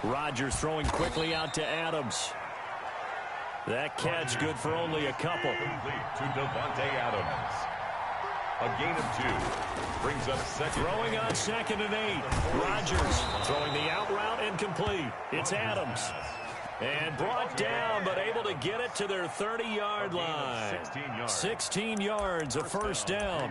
Rodgers throwing quickly out to Adams. That catch good for only a couple. To Devontae Adams. A gain of 2. Brings up second. Throwing on 2nd and 8. Rodgers throwing the out route and complete. It's Adams. And brought down, but able to get it to their 30-yard line. 16 yards, a first down.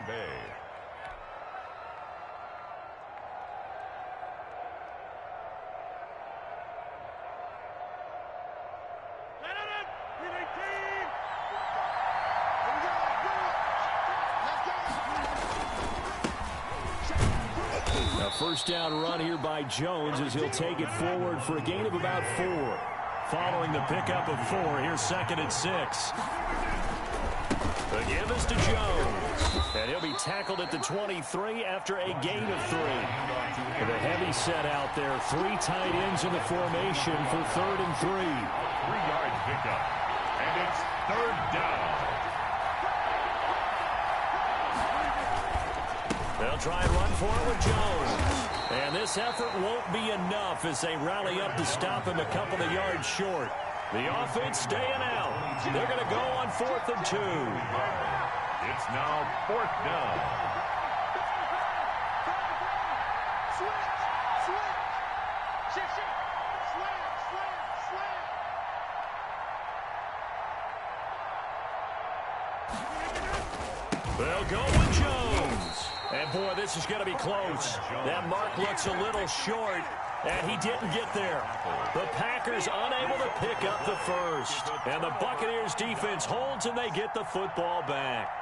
A first down run here by Jones as he'll take it forward for a gain of about 4. Following the pickup of 4, here's 2nd and 6. The give is to Jones. And he'll be tackled at the 23 after a gain of 3. With a heavy set out there, 3 tight ends in the formation for 3rd and 3. 3-yard pickup. And it's 3rd down. They'll try and run for it with Jones. And this effort won't be enough as they rally up to stop him a couple of yards short. The offense staying out. They're going to go on 4th and 2. It's now 4th down. They'll go with Jones. And, boy, this is going to be close. That mark looks a little short, and he didn't get there. The Packers unable to pick up the first. And the Buccaneers defense holds, and they get the football back.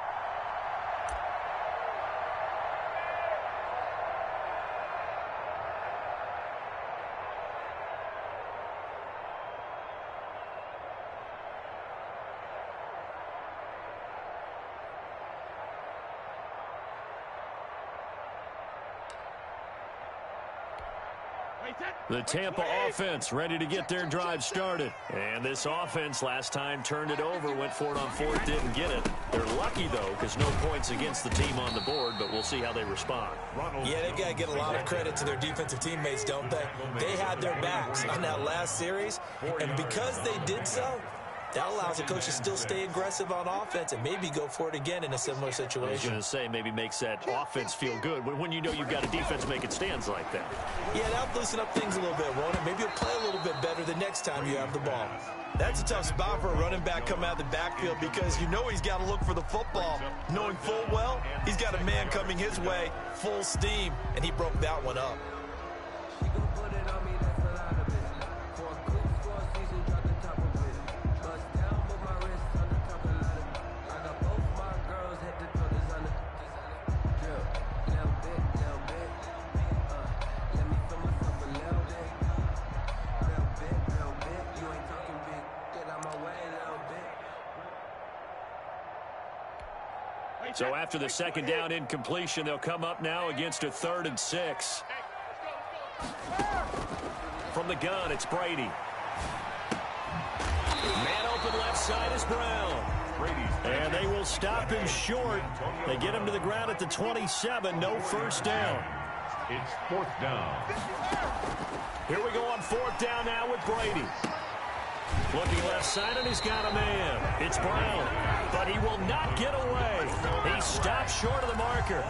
The Tampa offense ready to get their drive started. And this offense last time turned it over, went for it on 4th, didn't get it. They're lucky, though, because no points against the team on the board, but we'll see how they respond. Yeah, they've got to get a lot of credit to their defensive teammates, don't they? They had their backs on that last series, and because they did so, that allows the coach to still stay aggressive on offense and maybe go for it again in a similar situation. I was going to say, maybe makes that offense feel good when you know you've got a defense making stands like that. Yeah, that'll loosen up things a little bit, won't it? Maybe you'll play a little bit better the next time you have the ball. That's a tough spot for a running back coming out of the backfield because you know he's got to look for the football, knowing full well he's got a man coming his way, full steam, and he broke that one up. So after the second down incompletion, they'll come up now against a 3rd and 6. From the gun, it's Brady. Man open left side is Brown. And they will stop him short. They get him to the ground at the 27. No first down. It's 4th down. Here we go on 4th down now with Brady. Looking left side, and he's got a man. It's Brown, but he will not get away. He stops short of the marker.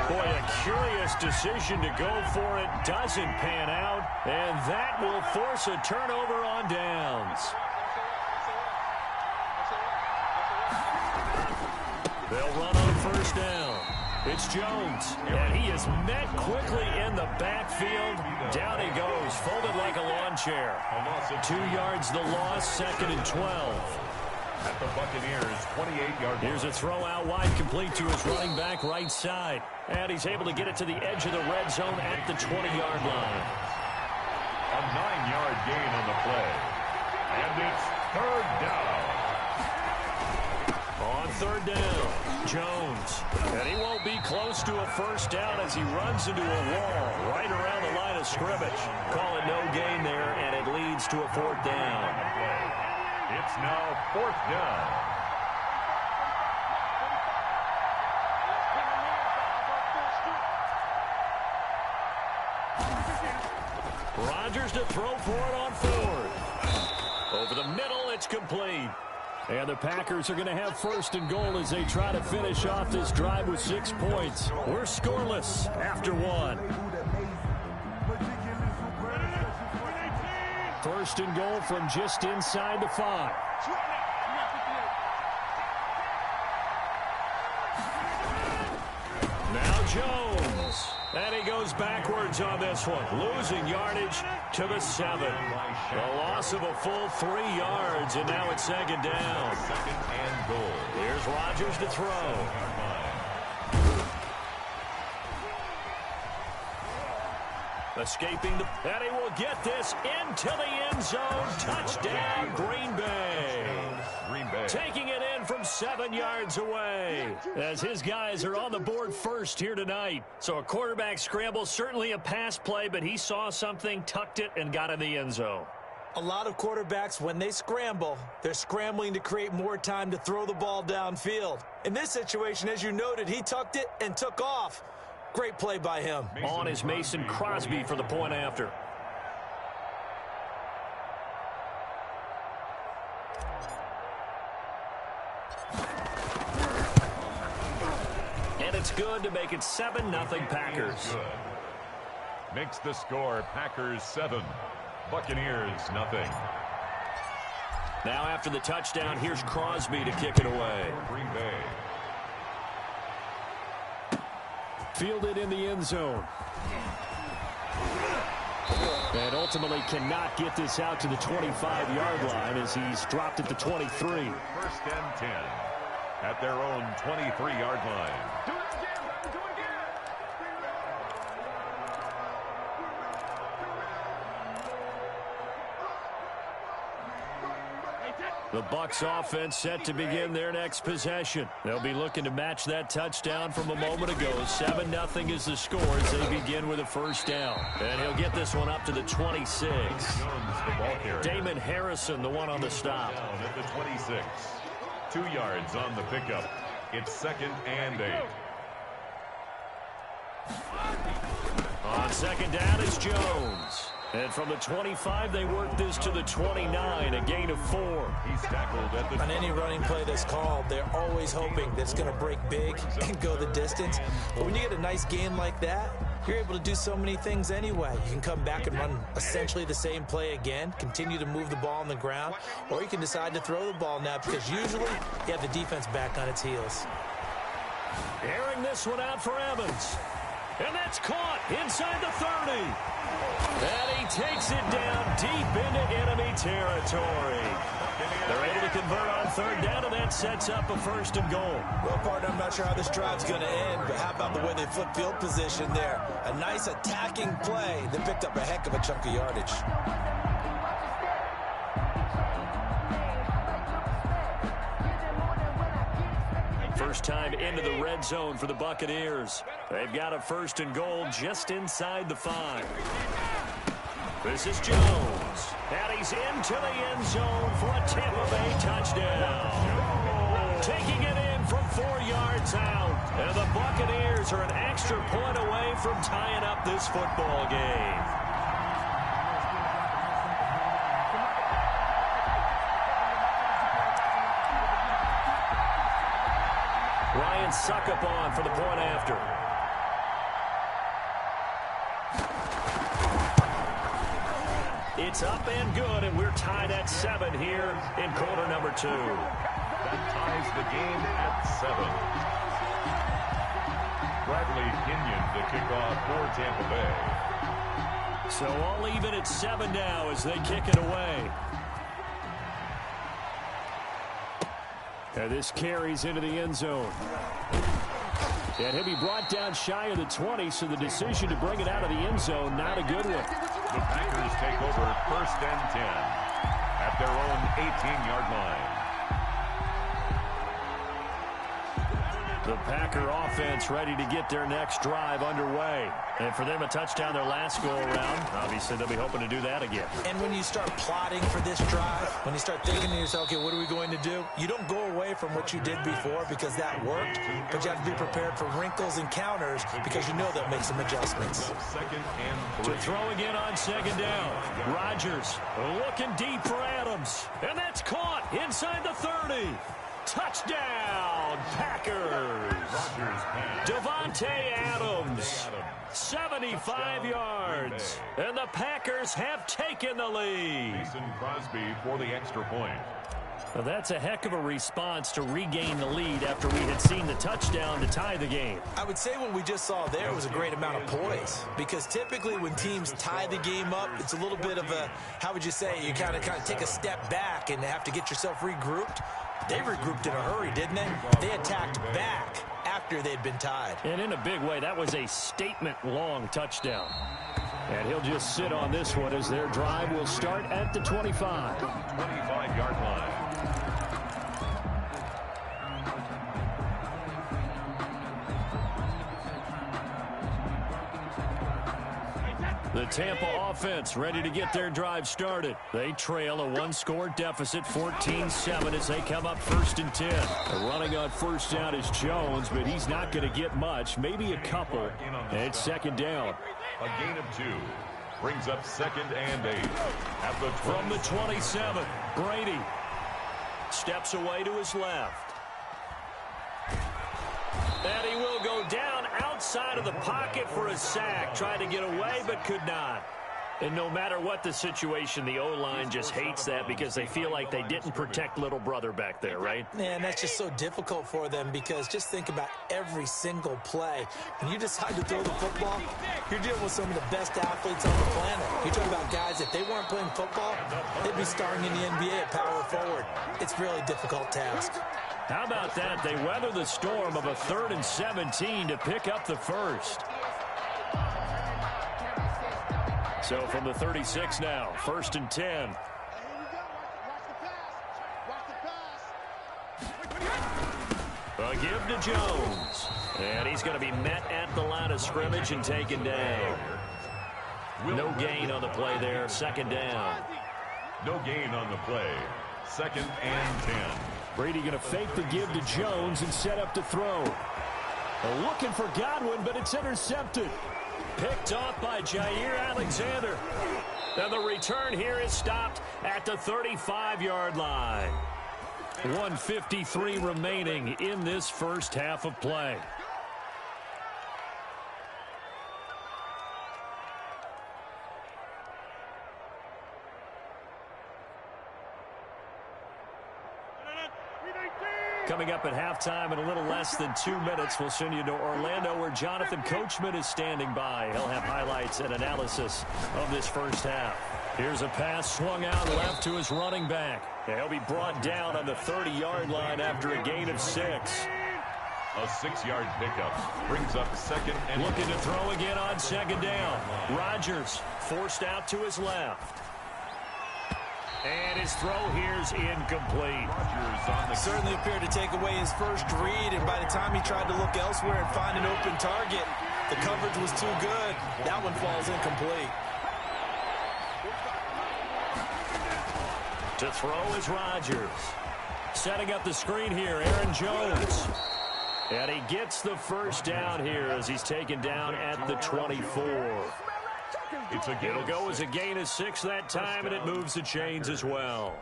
Boy, a curious decision to go for it. Doesn't pan out, and that will force a turnover on downs. They'll run on 1st down. It's Jones, and he is met quickly in the backfield. Down he goes, folded like a lawn chair. 2 yards the loss, 2nd and 12. At the Buccaneers, 28-yard. Here's a throw out wide, complete to his running back right side. And he's able to get it to the edge of the red zone at the 20-yard line. A 9-yard gain on the play. And it's 3rd down. On 3rd down, Jones. And he won't be close to a first down as he runs into a wall right around the line of scrimmage. Call it no gain there, and it leads to a 4th down. It's now 4th down. Rodgers to throw for it on fourth. Over the middle, it's complete. And the Packers are going to have first and goal as they try to finish off this drive with 6 points. We're scoreless after one. First and goal from just inside the 5. Now Jones. And he goes backwards on this one, losing yardage to the 7. A loss of a full 3 yards, and now it's second down. Second and goal. Here's Rodgers to throw. Escaping the... And he will get this into the end zone. Touchdown, Green Bay. Taking it in from 7 yards away as his guys are on the board first here tonight. So a quarterback scramble, certainly a pass play, but he saw something, tucked it, and got in the end zone. A lot of quarterbacks, when they scramble, they're scrambling to create more time to throw the ball downfield. In this situation, as you noted, he tucked it and took off. Great play by him. On is Mason Crosby for the point after. And it's good to make it 7-0 Packers. Makes the score Packers 7, Buccaneers nothing. Now after the touchdown, here's Crosby to kick it away. Green Bay. Fielded in the end zone. And ultimately cannot get this out to the 25-yard line as he's dropped at the 23. First and 10 at their own 23-yard line. The Bucs offense set to begin their next possession. They'll be looking to match that touchdown from a moment ago. 7-0 is the score as they begin with a first down. And he'll get this one up to the 26. Jones, the ball carrier. Damon Harrison, the one on the stop. Down at the 26. 2 yards on the pickup. It's second and 8. On second down, it's Jones. And from the 25, they work this to the 29, a gain of 4. He's tackled at the... On any running play that's called, they're always hoping that it's going to break big and go the distance. But when you get a nice gain like that, you're able to do so many things anyway. You can come back and run essentially the same play again, continue to move the ball on the ground, or you can decide to throw the ball now because usually you have the defense back on its heels. Airing this one out for Evans. And that's caught inside the 30. And he takes it down deep into enemy territory. They're able to convert on third down, and that sets up a first and goal. Well, partner, I'm not sure how this drive's going to end, but how about the way they flip field position there? A nice attacking play that picked up a heck of a chunk of yardage. First time into the red zone for the Buccaneers. They've got a first and goal just inside the 5. This is Jones. And he's into the end zone for a Tampa Bay touchdown. Taking it in from 4 yards out. And the Buccaneers are an extra point away from tying up this football game. Ryan Succop for the point after. It's up and good, and we're tied at 7 here in quarter number 2. That ties the game at 7. Bradley Kenyon to kick off for Tampa Bay. So all even at 7 now as they kick it away. And this carries into the end zone. And he'll be brought down shy of the 20, so the decision to bring it out of the end zone, not a good one. The Packers take over first and 10 at their own 18-yard line. The Packer offense ready to get their next drive underway. And for them, a touchdown their last go-around. Obviously, they'll be hoping to do that again. And when you start plotting for this drive, when you start thinking to yourself, okay, what are we going to do? You don't go away from what you did before because that worked, but you have to be prepared for wrinkles and counters because you know they'll make some adjustments. To throw again on second down. Rodgers looking deep for Adams. And that's caught inside the 30. Touchdown, Packers. Devontae Adams, 75 yards. And the Packers have taken the lead. Mason Crosby for the extra point. Well, that's a heck of a response to regain the lead after we had seen the touchdown to tie the game. I would say what we just saw there was a great amount of poise, because typically when teams tie the game up, it's a little bit of a, how would you say, you kind of take a step back and have to get yourself regrouped. They regrouped in a hurry, didn't they? They attacked back after they'd been tied. And in a big way, that was a statement-long touchdown. And he'll just sit on this one as their drive will start at the 25. 25-yard line. The Tampa offense ready to get their drive started. They trail a one-score deficit, 14-7, as they come up 1st and 10. Running on first down is Jones, but he's not going to get much, maybe a couple. And it's second down. A gain of 2. Brings up 2nd and 8. At the From the 27, Brady steps away to his left. And he will go down outside of the pocket for a sack. Tried to get away, but could not. And no matter what the situation, the O-line just hates that because they feel like they didn't protect little brother back there, right? Man, that's just so difficult for them, because just think about every single play. When you decide to throw the football, you're dealing with some of the best athletes on the planet. You're talking about guys, if they weren't playing football, they'd be starring in the NBA at power forward. It's a really difficult task. How about that? They weather the storm of a 3rd and 17 to pick up the first. So from the 36 now, 1st and 10. A give to Jones. And he's going to be met at the line of scrimmage and taken down. No gain on the play there, 2nd down. No gain on the play. 2nd and 10. Brady going to fake the give to Jones and set up to throw. Looking for Godwin, but it's intercepted. Picked off by Jair Alexander. And the return here is stopped at the 35-yard line. 1:53 remaining in this first half of play. Coming up at halftime in a little less than 2 minutes, we'll send you to Orlando, where Jonathan Coachman is standing by. He'll have highlights and analysis of this first half. Here's a pass swung out left to his running back. He'll be brought down on the 30-yard line after a gain of 6. A 6-yard pickup brings up 2nd and... Looking to throw again on 2nd down. Rodgers forced out to his left. And his throw here's incomplete. Certainly appeared to take away his first read, and by the time he tried to look elsewhere and find an open target, the coverage was too good. That one falls incomplete. To throw is Rodgers. Setting up the screen here, Aaron Jones. And he gets the first down here as he's taken down at the 24. It'll go as a gain of 6 that time, and it moves the chains as well.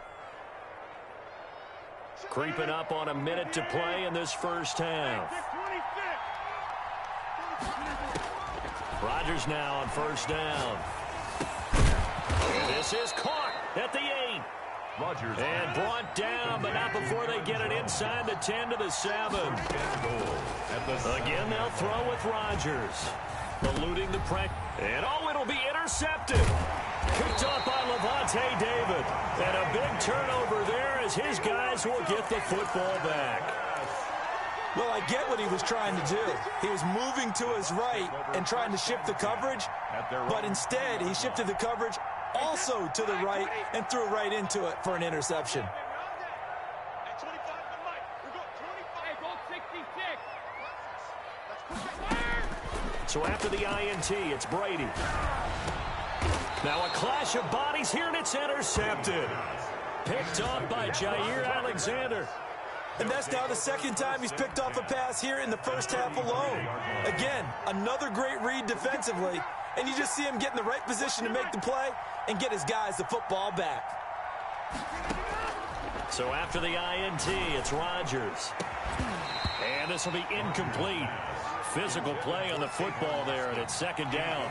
Creeping up on a minute to play in this first half. Rodgers now on first down. And this is caught at the 8. Rodgers and brought down, but not before they get it inside the 10 to the 7. Again, they'll throw with Rodgers. Eluding the pressure. And it'll be intercepted. Kicked off by Levante David. And a big turnover there as his guys will get the football back. Well, I get what he was trying to do. He was moving to his right and trying to shift the coverage, but instead he shifted the coverage also to the right and threw right into it for an interception. So after the INT, it's Brady. Now a clash of bodies here, and it's intercepted. Picked off by Jair Alexander. And that's now the second time he's picked off a pass here in the first half alone. Again, another great read defensively, and you just see him get in the right position to make the play and get his guys the football back. So after the INT, it's Rodgers. And this will be incomplete. Physical play on the football there, and it's second down.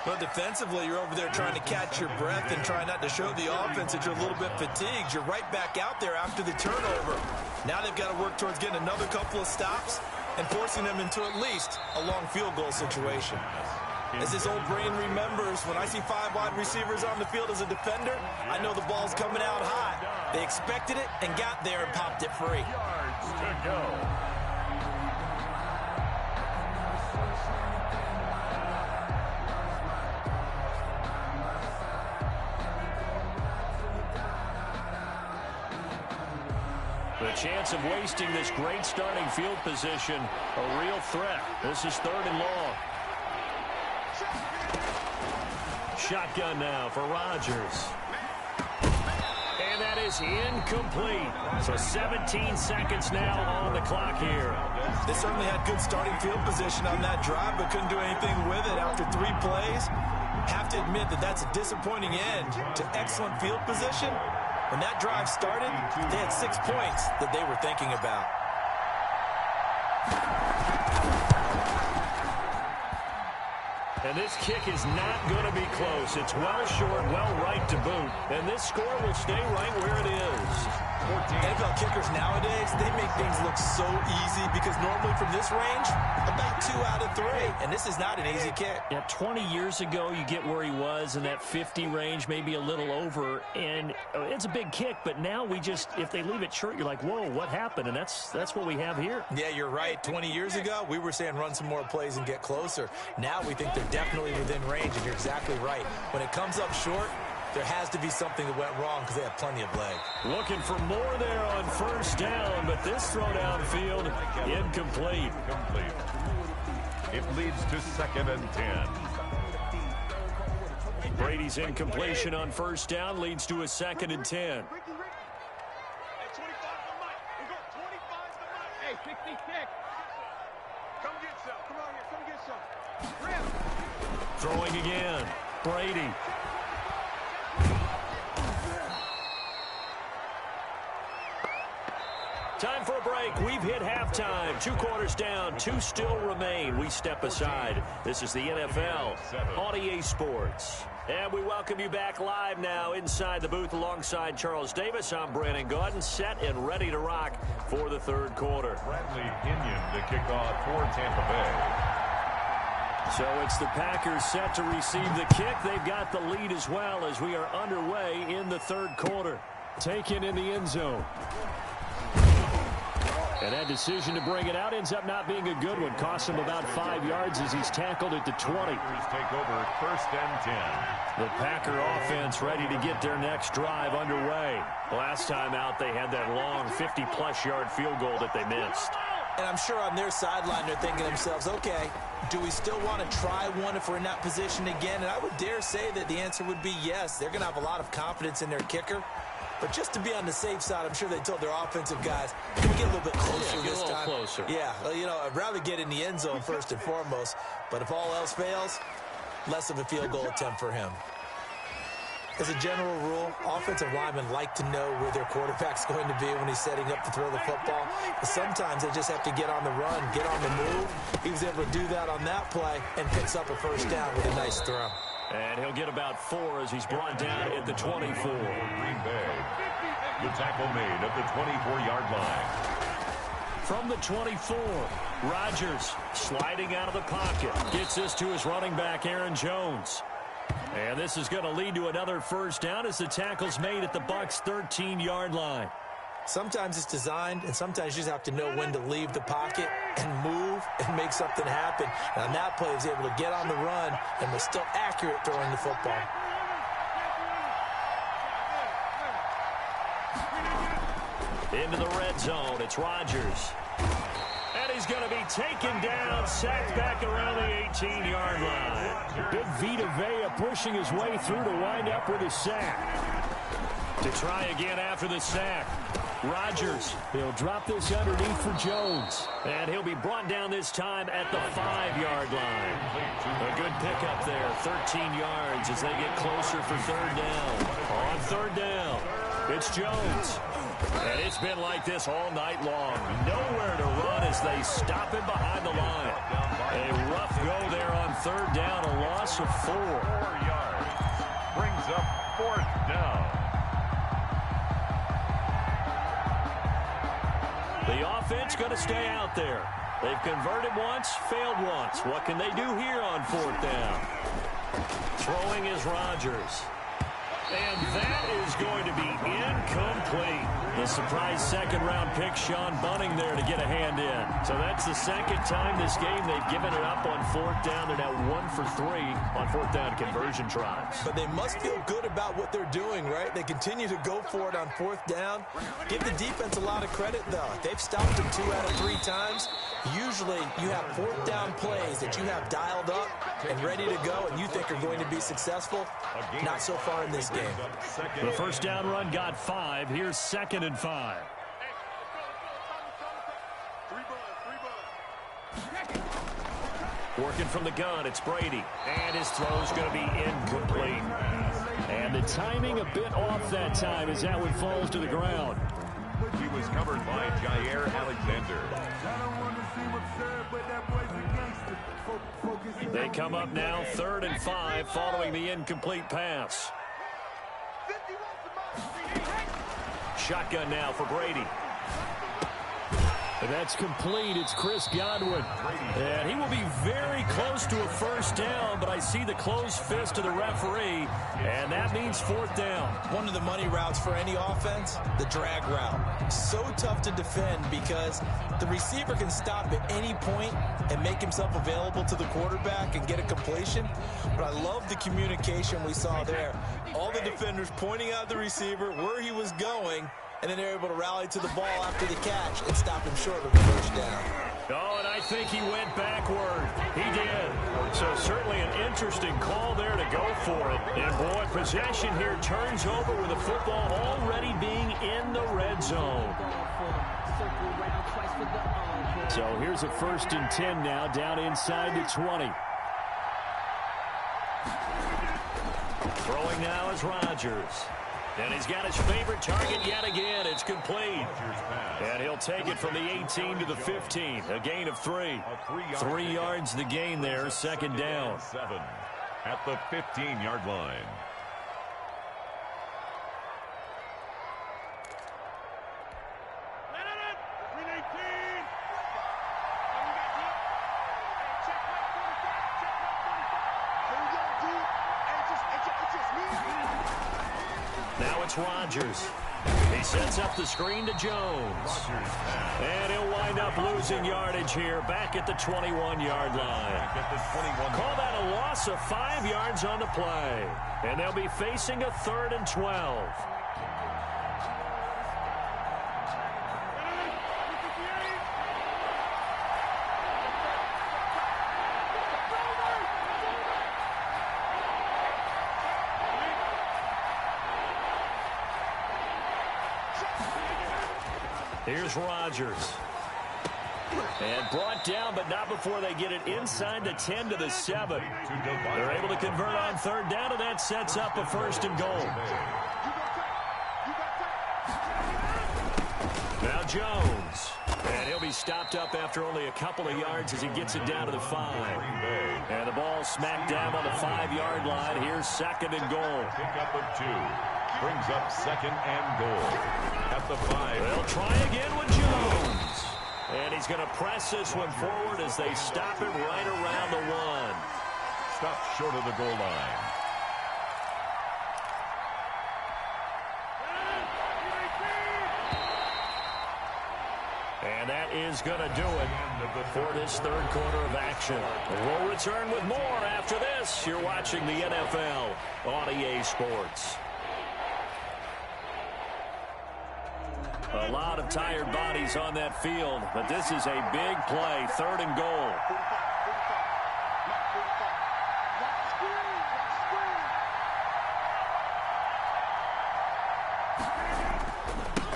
But defensively, you're over there trying to catch your breath and try not to show the offense that you're a little bit fatigued. You're right back out there after the turnover. Now they've got to work towards getting another couple of stops and forcing them into at least a long field goal situation. As this old brain remembers, when I see 5 wide receivers on the field as a defender, I know the ball's coming out high. They expected it and got there and popped it free. Yards to go. The chance of wasting this great starting field position, a real threat. This is 3rd and long. Shotgun now for Rodgers. And that is incomplete. So 17 seconds now on the clock here. They certainly had good starting field position on that drive, but couldn't do anything with it after 3 plays. Have to admit that that's a disappointing end to excellent field position. When that drive started, they had 6 points that they were thinking about. And this kick is not going to be close. It's well short, well right to boot. And this score will stay right where it is. NFL kickers nowadays, they make things look so easy because normally from this range, about 2 out of 3. And this is not an easy kick. Yeah, 20 years ago, you get where he was in that 50 range, maybe a little over. And it's a big kick, but now we just, if they leave it short, you're like, whoa, what happened? And that's what we have here. Yeah, you're right. 20 years ago, we were saying run some more plays and get closer. Now we think they're definitely within range, and you're exactly right. When it comes up short, there has to be something that went wrong because they have plenty of leg. Looking for more there on first down, but this throw downfield, incomplete. It leads to 2nd and 10. Brady's incompletion on first down leads to a 2nd and 10. Hey, 60 kick. Come get some. Come on here. Come get some. Throwing again. Brady. Time for a break. We've hit halftime. 2 quarters down. 2 still remain. We step aside. This is the NFL on EA Sports. And we welcome you back live now inside the booth alongside Charles Davis. I'm Brandon Gaudin, set and ready to rock for the 3rd quarter. Bradley Pinion to kick off for Tampa Bay. So it's the Packers set to receive the kick. They've got the lead as well as we are underway in the 3rd quarter. Taken in the end zone. And that decision to bring it out ends up not being a good one. Costs him about 5 yards as he's tackled at the 20. Take over 1st and 10. The Packer offense ready to get their next drive underway. Last time out, they had that long 50-plus yard field goal that they missed. And I'm sure on their sideline they're thinking to themselves, okay, do we still want to try one if we're in that position again? And I would dare say that the answer would be yes. They're going to have a lot of confidence in their kicker. But just to be on the safe side, I'm sure they told their offensive guys, can we get a little bit closer this time? Closer. Yeah, you know, I'd rather get in the end zone first and foremost. But if all else fails, less of a field goal attempt for him. As a general rule, offensive linemen like to know where their quarterback's going to be when he's setting up to throw the football. But sometimes they just have to get on the run, get on the move. He was able to do that on that play and picks up a first down with a nice throw. And he'll get about 4 as he's brought down at the 24. Green Bay. The tackle made at the 24-yard line. From the 24, Rodgers sliding out of the pocket. Gets this to his running back, Aaron Jones. And this is going to lead to another first down as the tackle's made at the Bucs' 13-yard line. Sometimes it's designed, and sometimes you just have to know when to leave the pocket and move and make something happen. And on that play, he was able to get on the run and was still accurate throwing the football. Into the red zone, it's Rodgers. And he's going to be taken down, sacked back around the 18-yard line. Big Vita Vea pushing his way through to wind up with a sack. To try again after the sack. Rodgers, he'll drop this underneath for Jones. And he'll be brought down this time at the 5-yard line. A good pickup there, 13 yards as they get closer for third down. On third down, it's Jones. And it's been like this all night long. Nowhere to run as they stop him behind the line. A rough go there on third down, a loss of 4. 4 yards. Brings up fourth down. The offense going to stay out there. They've converted once, failed once. What can they do here on fourth down? Throwing is Rodgers. And that is going to be incomplete. The surprise second-round pick, Sean Bunting, there to get a hand in. So that's the second time this game they've given it up on fourth down. They're now 1 for 3 on fourth down conversion tries. But they must feel good about what they're doing, right? They continue to go for it on fourth down. Give the defense a lot of credit, though. They've stopped them 2 out of 3 times. Usually you have fourth down plays that you have dialed up and ready to go and you think are going to be successful. Not so far in this game. The first down run got 5. Here's 2nd and 5. Working from the gun, it's Brady. And his throw's going to be incomplete. And the timing a bit off that time as that one falls to the ground. He was covered by Jair Alexander. They come up now 3rd and 5 following the incomplete pass. Shotgun now for Brady. And that's complete. It's Chris Godwin. And he will be very close to a first down, but I see the closed fist of the referee, and that means fourth down. One of the money routes for any offense, the drag route. So tough to defend because the receiver can stop at any point and make himself available to the quarterback and get a completion. But I love the communication we saw there. All the defenders pointing out the receiver, where he was going, and then they're able to rally to the ball after the catch and stop him short of the first down. Oh, and I think he went backward. He did. So certainly an interesting call there to go for it. And boy, possession here turns over with the football already being in the red zone. So here's a 1st and 10 now, down inside the 20. Throwing now is Rodgers. And he's got his favorite target yet again. It's complete. And he'll take it from the 18 to the 15. A gain of 3. 3 yards the gain there, 2nd down. 7 at the 15-yard line. Now it's Rodgers. He sets up the screen to Jones. And he'll wind up losing yardage here back at the 21-yard line. Call that a loss of 5 yards on the play. And they'll be facing a 3rd and 12. Here's Rodgers. And brought down, but not before they get it inside the 10 to the 7. They're able to convert on 3rd down, and that sets up a 1st and goal. Now Jones. And he'll be stopped up after only a couple of yards as he gets it down to the 5. And the ball smacked down on the 5-yard line. Here's 2nd and goal. Pickup of 2. Brings up 2nd and goal at the 5. They'll try again with Jones. And he's going to press this one forward as they stop him right around the 1. Stopped short of the goal line. And that is going to do it for this 3rd quarter of action. We'll return with more after this. You're watching the NFL on EA Sports. A lot of tired bodies on that field, but this is a big play, 3rd and goal.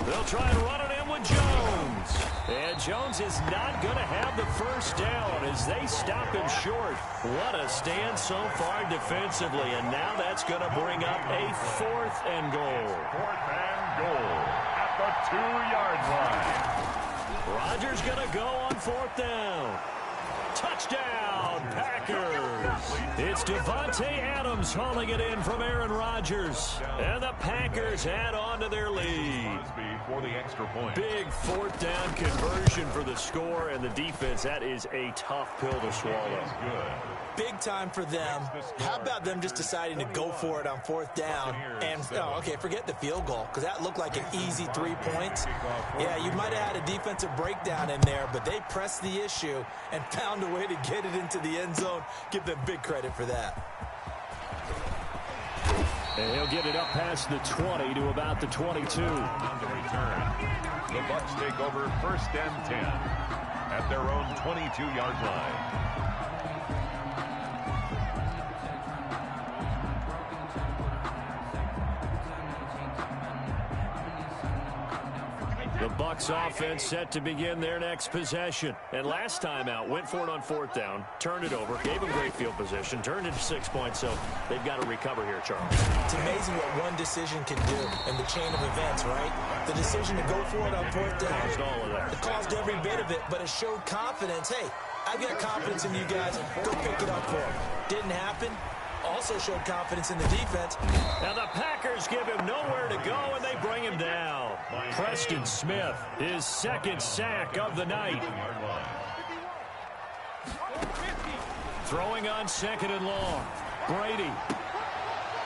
They'll try and run it in with Jones. And Jones is not going to have the first down as they stop him short. What a stand so far defensively, and now that's going to bring up a 4th and goal. 4th and goal at the 2-yard line. Rodgers going to go on 4th down. Touchdown, Packers. It's Devontae Adams hauling it in from Aaron Rodgers. And the Packers add on to their lead. For the extra point. Big 4th down conversion for the score, and the defense, that is a tough pill to swallow. Big time for them. How about them just deciding to go for it on 4th down? And, okay, forget the field goal, because that looked like an easy 3 points. Yeah, you might have had a defensive breakdown in there, but they pressed the issue and found a way to get it into the end zone. Give them big credit for that. And he'll get it up past the 20 to about the 22. On the return, the Bucs take over 1st and 10 at their own 22-yard line. The Bucs offense set to begin their next possession. And last time out, went for it on 4th down, turned it over, gave them great field position, turned it to 6 points, so they've got to recover here, Charles. It's amazing what one decision can do in the chain of events, right? The decision to go for it on 4th down. Caused all of that. It caused every bit of it, but it showed confidence. Hey, I've got confidence in you guys. Go pick it up for them. Didn't happen. Also showed confidence in the defense. Now the Packers give him nowhere to go, and they bring him down. Preston Smith, his 2nd sack of the night. Throwing on 2nd and long. Brady.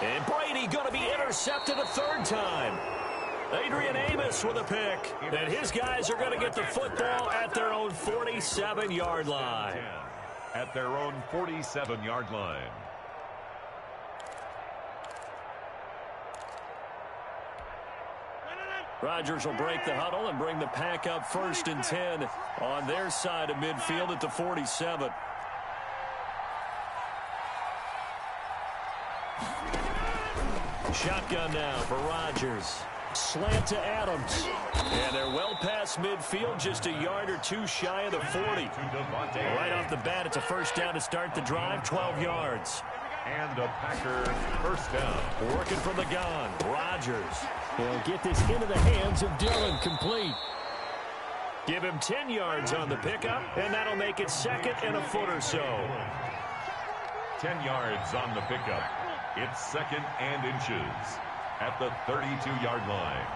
And Brady going to be intercepted a 3rd time. Adrian Amos with a pick. And his guys are going to get the football at their own 47-yard line. At their own 47-yard line. Rodgers will break the huddle and bring the Pack up 1st and 10 on their side of midfield at the 47. Shotgun now for Rodgers. Slant to Adams. And they're well past midfield, just a yard or 2 shy of the 40. Right off the bat, it's a 1st down to start the drive, 12 yards. And a Packer 1st down. Working from the gun, Rodgers. He'll get this into the hands of Dillon, complete. Give him 10 yards on the pickup, and that'll make it 2nd and a foot or so. 10 yards on the pickup. It's 2nd and inches at the 32-yard line.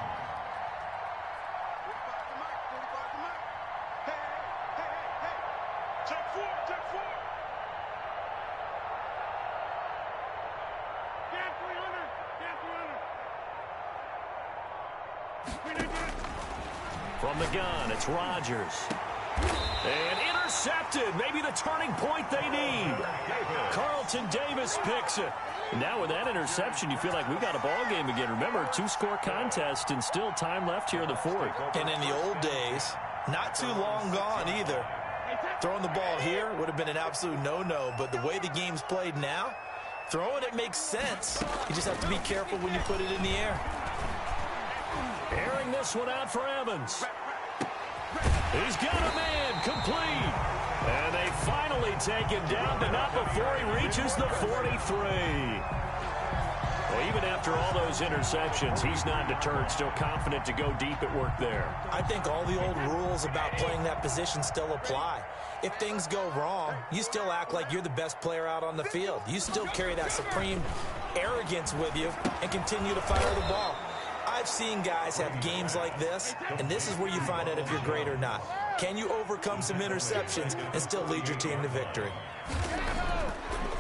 From the gun, it's Rodgers. And intercepted. Maybe the turning point they need. Carlton Davis picks it. Now with that interception, you feel like we've got a ball game again. Remember, 2-score contest and still time left here in the 4th. And in the old days, not too long gone either. Throwing the ball here would have been an absolute no-no, but the way the game's played now, throwing it makes sense. You just have to be careful when you put it in the air. Airing this one out for Evans. He's got a man, complete. And they finally take him down, but not before he reaches the 43. Well, even after all those interceptions, he's not deterred, still confident to go deep at work there. I think all the old rules about playing that position still apply. If things go wrong, you still act like you're the best player out on the field. You still carry that supreme arrogance with you and continue to fire the ball. I've seen guys have games like this, and this is where you find out if you're great or not. Can you overcome some interceptions and still lead your team to victory?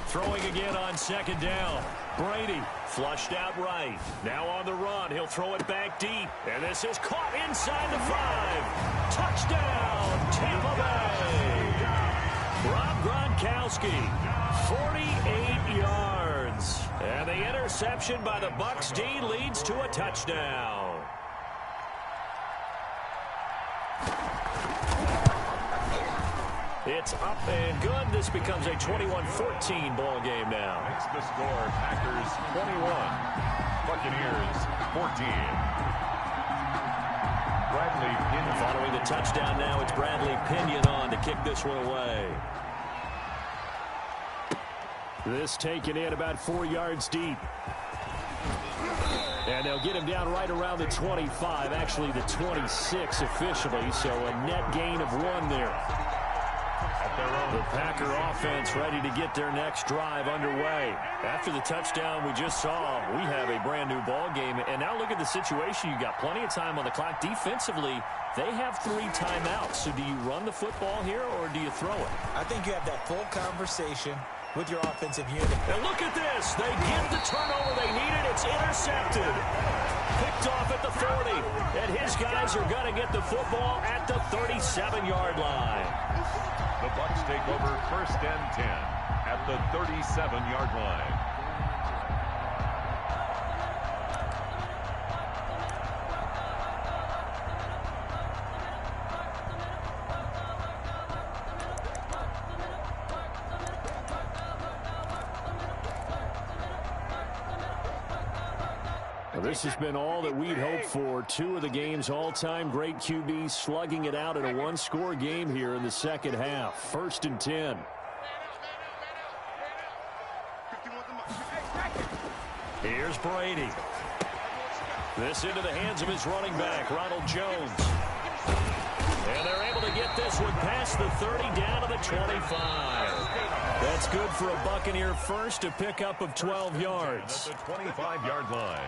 Throwing again on 2nd down. Brady flushed out right. Now on the run. He'll throw it back deep. And this is caught inside the 5. Touchdown, Tampa Bay. Rob Gronkowski, 48 yards. And the interception by the Bucs D leads to a touchdown. It's up and good. This becomes a 21-14 ball game now. Makes the score Packers 21, Buccaneers 14. Bradley Pinion. Following the touchdown now, it's Bradley Pinion on to kick this one away. This taken in about 4 yards deep. And they'll get him down right around the 25, actually the 26 officially, so a net gain of 1 there. The Packer offense ready to get their next drive underway. After the touchdown we just saw, we have a brand new ball game. And now look at the situation. You got plenty of time on the clock. Defensively, they have 3 timeouts. So do you run the football here or do you throw it? I think you have that full conversation with your offensive unit. And look at this. They get the turnover they needed. It's intercepted. Picked off at the 40. And his guys are going to get the football at the 37-yard line. The Bucs take over 1st and 10 at the 37-yard line. This has been all that we'd hoped for. 2 of the game's all-time great QBs slugging it out in a 1-score game here in the second half. 1st and 10. Here's Brady. This into the hands of his running back, Ronald Jones. And they're able to get this one past the 30 down to the 25. That's good for a Buccaneer first, a pickup of 12 yards. At the 25-yard line.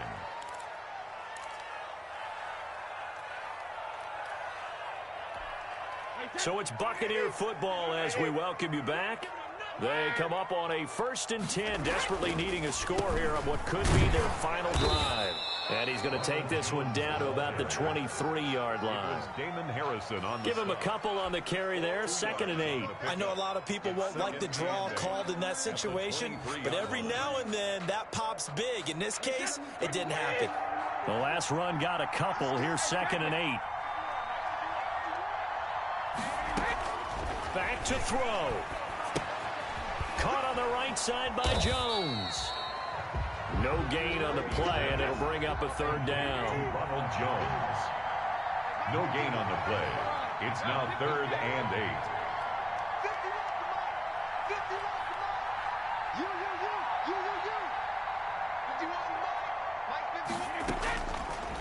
So it's Buccaneer football as we welcome you back. They come up on a 1st and 10, desperately needing a score here on what could be their final drive. And he's going to take this one down to about the 23-yard line. Damon Harrison on the Give him a couple on the carry there, 2nd and 8. I know a lot of people won't like the draw called in that situation, but every now and then that pops big. In this case, it didn't happen. The last run got a couple. Here's 2nd and 8. Back to throw. Caught on the right side by Jones. No gain on the play, and it'll bring up a 3rd down. Ronald Jones. No gain on the play. It's now 3rd and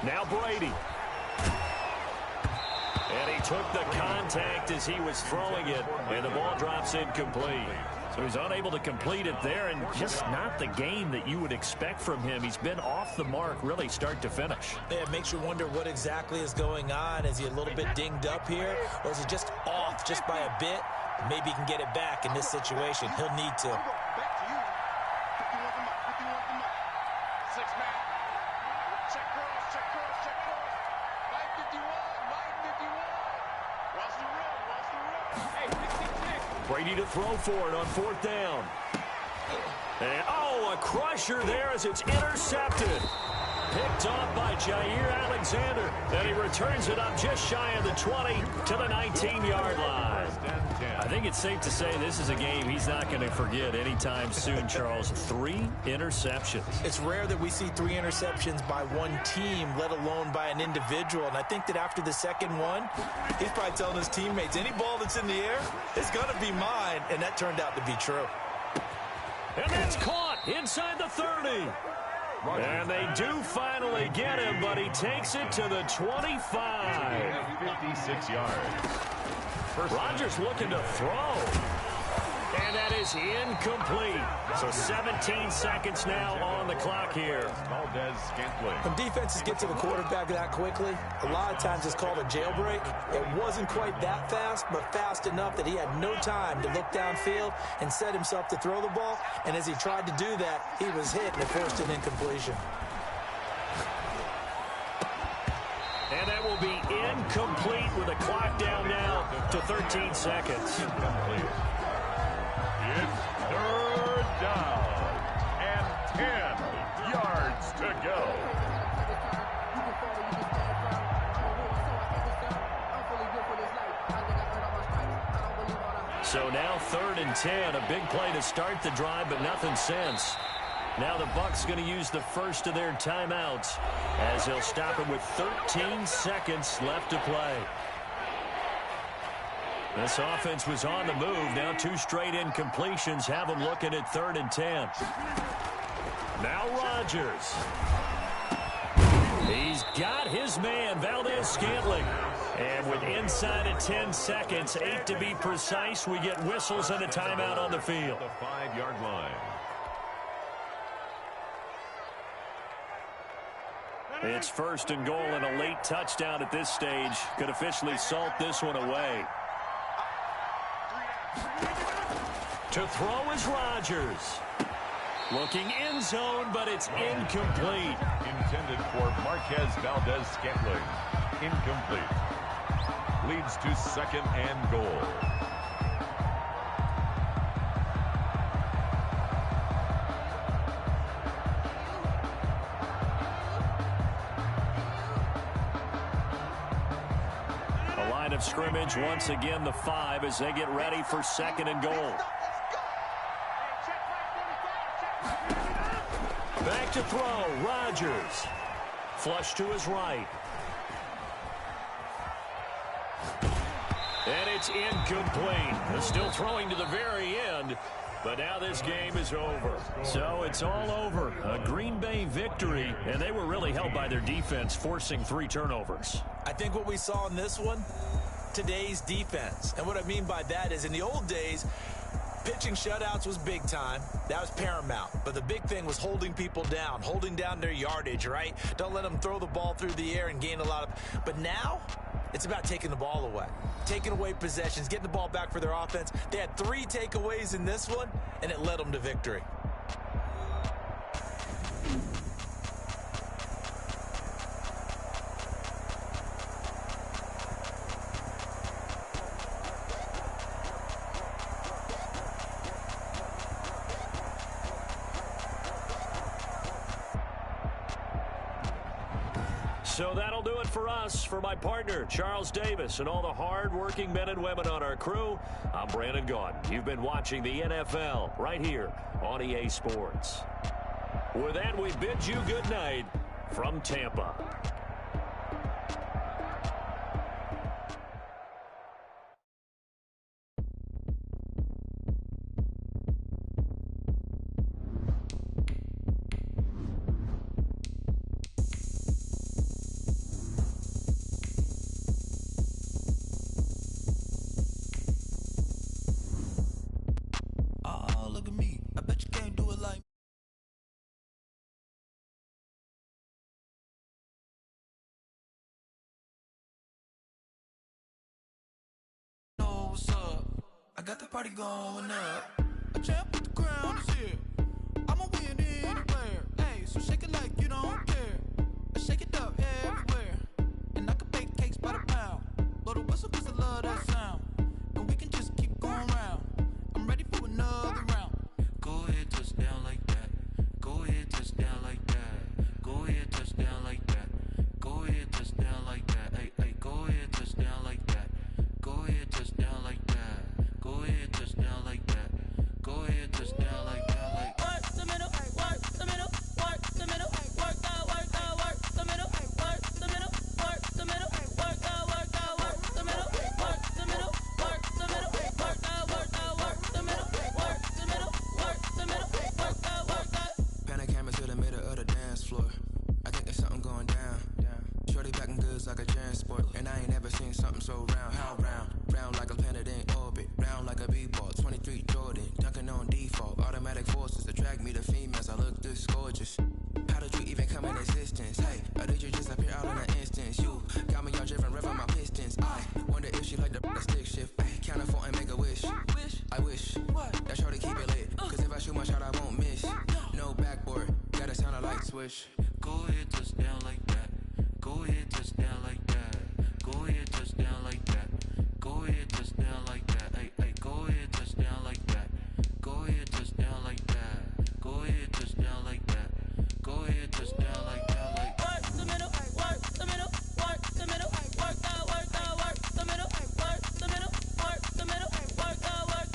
8. Now Brady. And he took the contact as he was throwing it, and the ball drops incomplete. So he's unable to complete it there, and just not the game that you would expect from him. He's been off the mark, really, start to finish. Yeah, it makes you wonder what exactly is going on. Is he a little bit dinged up here, or is he just off just by a bit? Maybe he can get it back in this situation. He'll need to. Brady to throw for it on 4th down. And, a crusher there as it's intercepted. Picked off by Jair Alexander. And he returns it up just shy of the 20 to the 19-yard line. I think it's safe to say this is a game he's not going to forget anytime soon, Charles. 3 interceptions. It's rare that we see 3 interceptions by one team, let alone by an individual. And I think that after the 2nd one, he's probably telling his teammates, any ball that's in the air, it's going to be mine. And that turned out to be true. And that's caught inside the 30. And they do finally get him, but he takes it to the 25. 56 yards. Rodgers looking to throw. And that is incomplete. So 17 seconds now on the clock here. When defenses get to the quarterback that quickly, a lot of times it's called a jailbreak. It wasn't quite that fast, but fast enough that he had no time to look downfield and set himself to throw the ball. And as he tried to do that, he was hit and it forced an incompletion. And that will be incomplete with a clock down now to 13 seconds. It's 3rd down and 10 yards to go. So now 3rd and 10. A big play to start the drive, but nothing since. Now the Bucs going to use the first of their timeouts as they'll stop it with 13 seconds left to play. This offense was on the move. Now 2 straight incompletions have them looking at 3rd and 10. Now Rodgers. He's got his man, Valdez-Scantling. And with inside of 10 seconds, 8 to be precise, we get whistles and a timeout on the field. The 5-yard line. It's 1st and goal and a late touchdown at this stage. Could officially salt this one away. To throw is Rodgers. Looking end zone, but it's incomplete. Intended for Marquez Valdez-Scantling. Incomplete. Leads to 2nd and goal. A line of scrimmage once again the 5 as they get ready for 2nd and goal. Back to throw, Rodgers. Flush to his right. And it's incomplete. They're still throwing to the very end, but now this game is over. So it's all over. A Green Bay victory, and they were really helped by their defense, forcing 3 turnovers. I think what we saw in this one, today's defense. And what I mean by that is in the old days, pitching shutouts was big time. That was paramount. But the big thing was holding people down, holding down their yardage, right? Don't let them throw the ball through the air and gain a lot of... But now, it's about taking the ball away. Taking away possessions, getting the ball back for their offense. They had 3 takeaways in this one, and it led them to victory. So that'll do it for us. For my partner, Charles Davis, and all the hard-working men and women on our crew, I'm Brandon Gaudin. You've been watching the NFL right here on EA Sports. With that, we bid you good night from Tampa. I got the party going up. A champ with the crown is here. I'ma win anywhere. Hey, so shake it like you don't care. I shake it up everywhere. And I can bake cakes by the pound. Blow the whistle cause I love that sound. And we can just keep going round. I'm ready for another round. Go ahead, touch down like that. Go ahead, touch down like that. Go ahead, touch down like that. Go ahead, touch down like that. Hey, hey, go ahead, touch down like that. Go ahead, touch down like that. Go ahead, touch down like that. Go ahead, touch down like that. Like work the middle, work the middle, work the middle, work out, work the middle, work the middle, work the middle, work out, work the middle, work the middle, work the middle, work out, work the middle, work the middle, work the middle, work out. Pan the camera to the middle of the dance floor. I think there's something going down. Shorty packing goods like a transport, and I ain't never seen something so round. How round? Round like a planet in orbit, round like a b-ball. 23 Jordan, dunking on default. Automatic forces attract me to females. I look this gorgeous. How did you even come in existence? Hey, or did you just appear out in an instance? You got me all driven, revving my pistons. I wonder if she like the stick shift. Ay, count a 4 and make a wish. I wish that shorty keep it lit. Cause if I shoot my shot, I won't miss. No backboard, gotta sound a light switch. Go ahead, touch down like that. Go ahead, touch down like that. Go ahead, touch down like that. Go ahead, touch down like that. Hey, hey, go ahead, touch down like that. Go ahead, touch down like that. Go ahead, touch down like that. Go ahead, touch down like that. Like work the middle, work the middle, work the middle, work out, work the middle, work the middle, work the middle, work out, work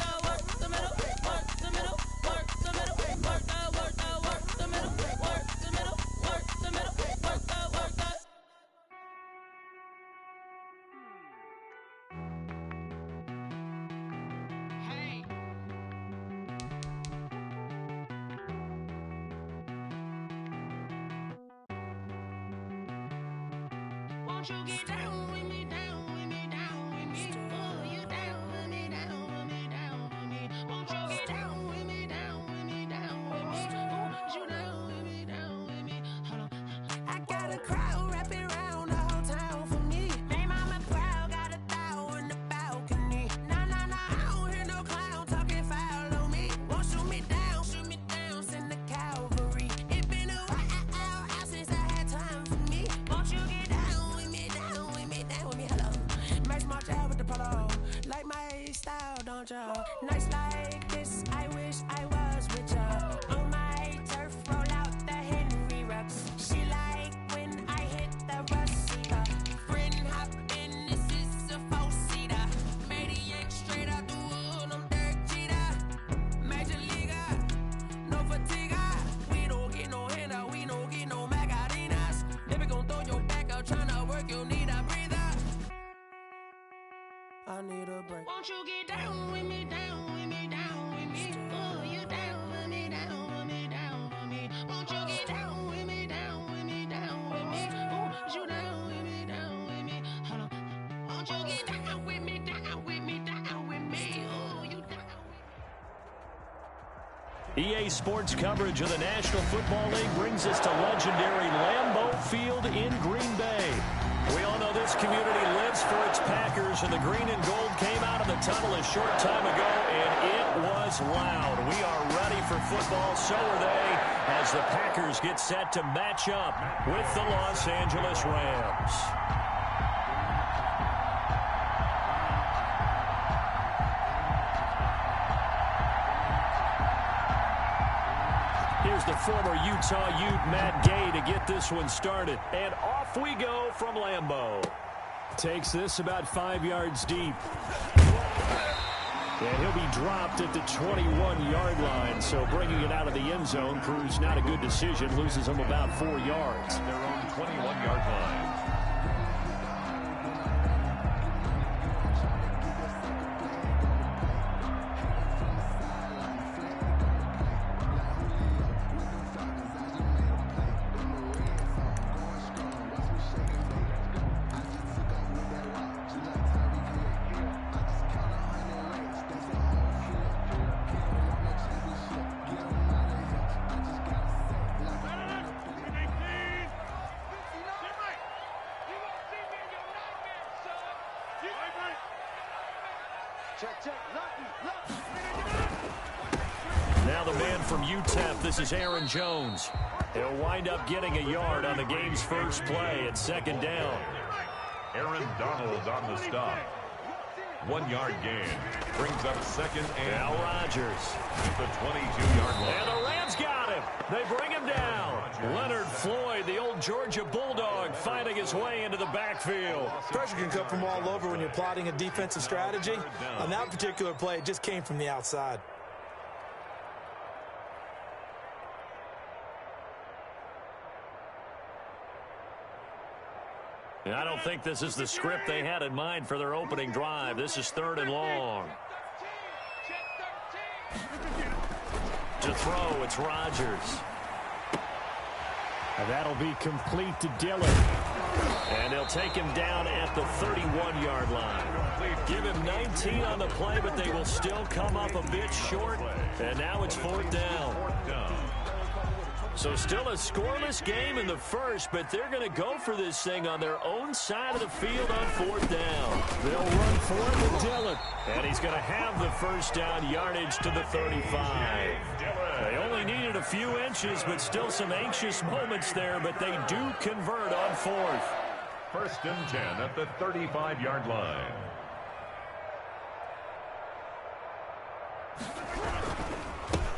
Won't you get down with me, down with me, down with me? Oh, you down with me, down with me, down with me. Won't you get down with me, down with me, down with me? Oh, you down with me, down with me? Hold on. I got a crowd wrapping around the whole town for me. Hey, mama proud, got a thou in the balcony. Nah, nah, nah, I don't hear no clown talking foul on me. Won't shoot me down, send the cavalry. It been a while since I had time for me. Won't you get down with me, down with me, down with me? Hello. Match my job with the polo. Like my style, don't ya? Nights like this, I wish I was with ya. On my turf, roll out the Henry Rux. She like when I hit the Rosita. Friend hop in, this is a four-seater. Maniac straight out the wood, I'm Derek Jeter. Major leaguer, no fatigue. We don't get no handout, we don't get no Magarinas. Never gon' throw your back out, tryna work, you need a breather. I need a break. Won't you get down with me, down with me, down with me? Oh, you down with me, down with me, down with me? Won't you get down with me, down with me, down with me? Oh, you down with me, down with me? Hold on. Won't you get down with me, down with me, down with me? Oh, you down with me? EA Sports coverage of the National Football League brings us to legendary Lambeau Field in Green Bay. We all know this community lives for its Packers, and the green and gold came out of the tunnel a short time ago, and it was loud. We are ready for football, so are they, as the Packers get set to match up with the Los Angeles Rams. Here's the former Utah Ute, Matt Gay, to get this one started. And off we go from Lambeau. Takes this about 5 yards deep. And he'll be dropped at the 21-yard line. So bringing it out of the end zone proves not a good decision. Loses him about 4 yards. Their own 21-yard line. Now the man from UTEP, this is Aaron Jones. He'll wind up getting a yard on the game's first play at second down. Aaron Donald on the stop. 1 yard gain. Brings up second and Now Rodgers. at the 22-yard line. And the Rams got him. They bring him down. Leonard Floyd, the old Georgia Bulldog, finding his way into the backfield. Pressure can come from all over when you're plotting a defensive strategy. On that particular play, it just came from the outside. And I don't think this is the script they had in mind for their opening drive. This is 3rd and long. To throw, it's Rodgers. And that'll be complete to Dillon. And they'll take him down at the 31-yard line. Give him 19 on the play, but they will still come up a bit short. And now it's 4th down. So still a scoreless game in the first, but they're going to go for this thing on their own side of the field on 4th down. They'll run for it with Dillon. And he's going to have the first down yardage to the 35. They only needed a few inches, but still some anxious moments there, but they do convert on 4th. 1st and 10 at the 35-yard line.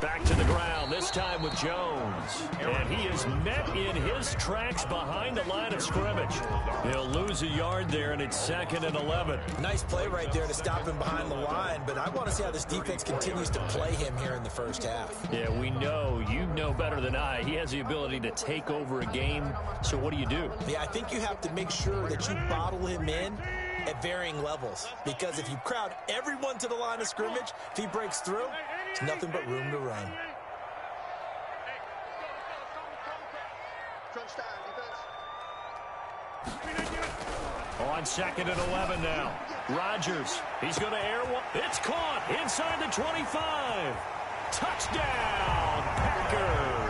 Back to the ground, this time with Jones. And he is met in his tracks behind the line of scrimmage. He'll lose a yard there, and it's 2nd and 11. Nice play right there to stop him behind the line, but I want to see how this defense continues to play him here in the first half. Yeah, we know. You know better than I. He has the ability to take over a game. So what do you do? Yeah, I think you have to make sure that you bottle him in at varying levels, because if you crowd everyone to the line of scrimmage, if he breaks through, it's nothing but room to run. On 2nd and 11 now. Rodgers, he's going to air one. It's caught inside the 25. Touchdown, Packers.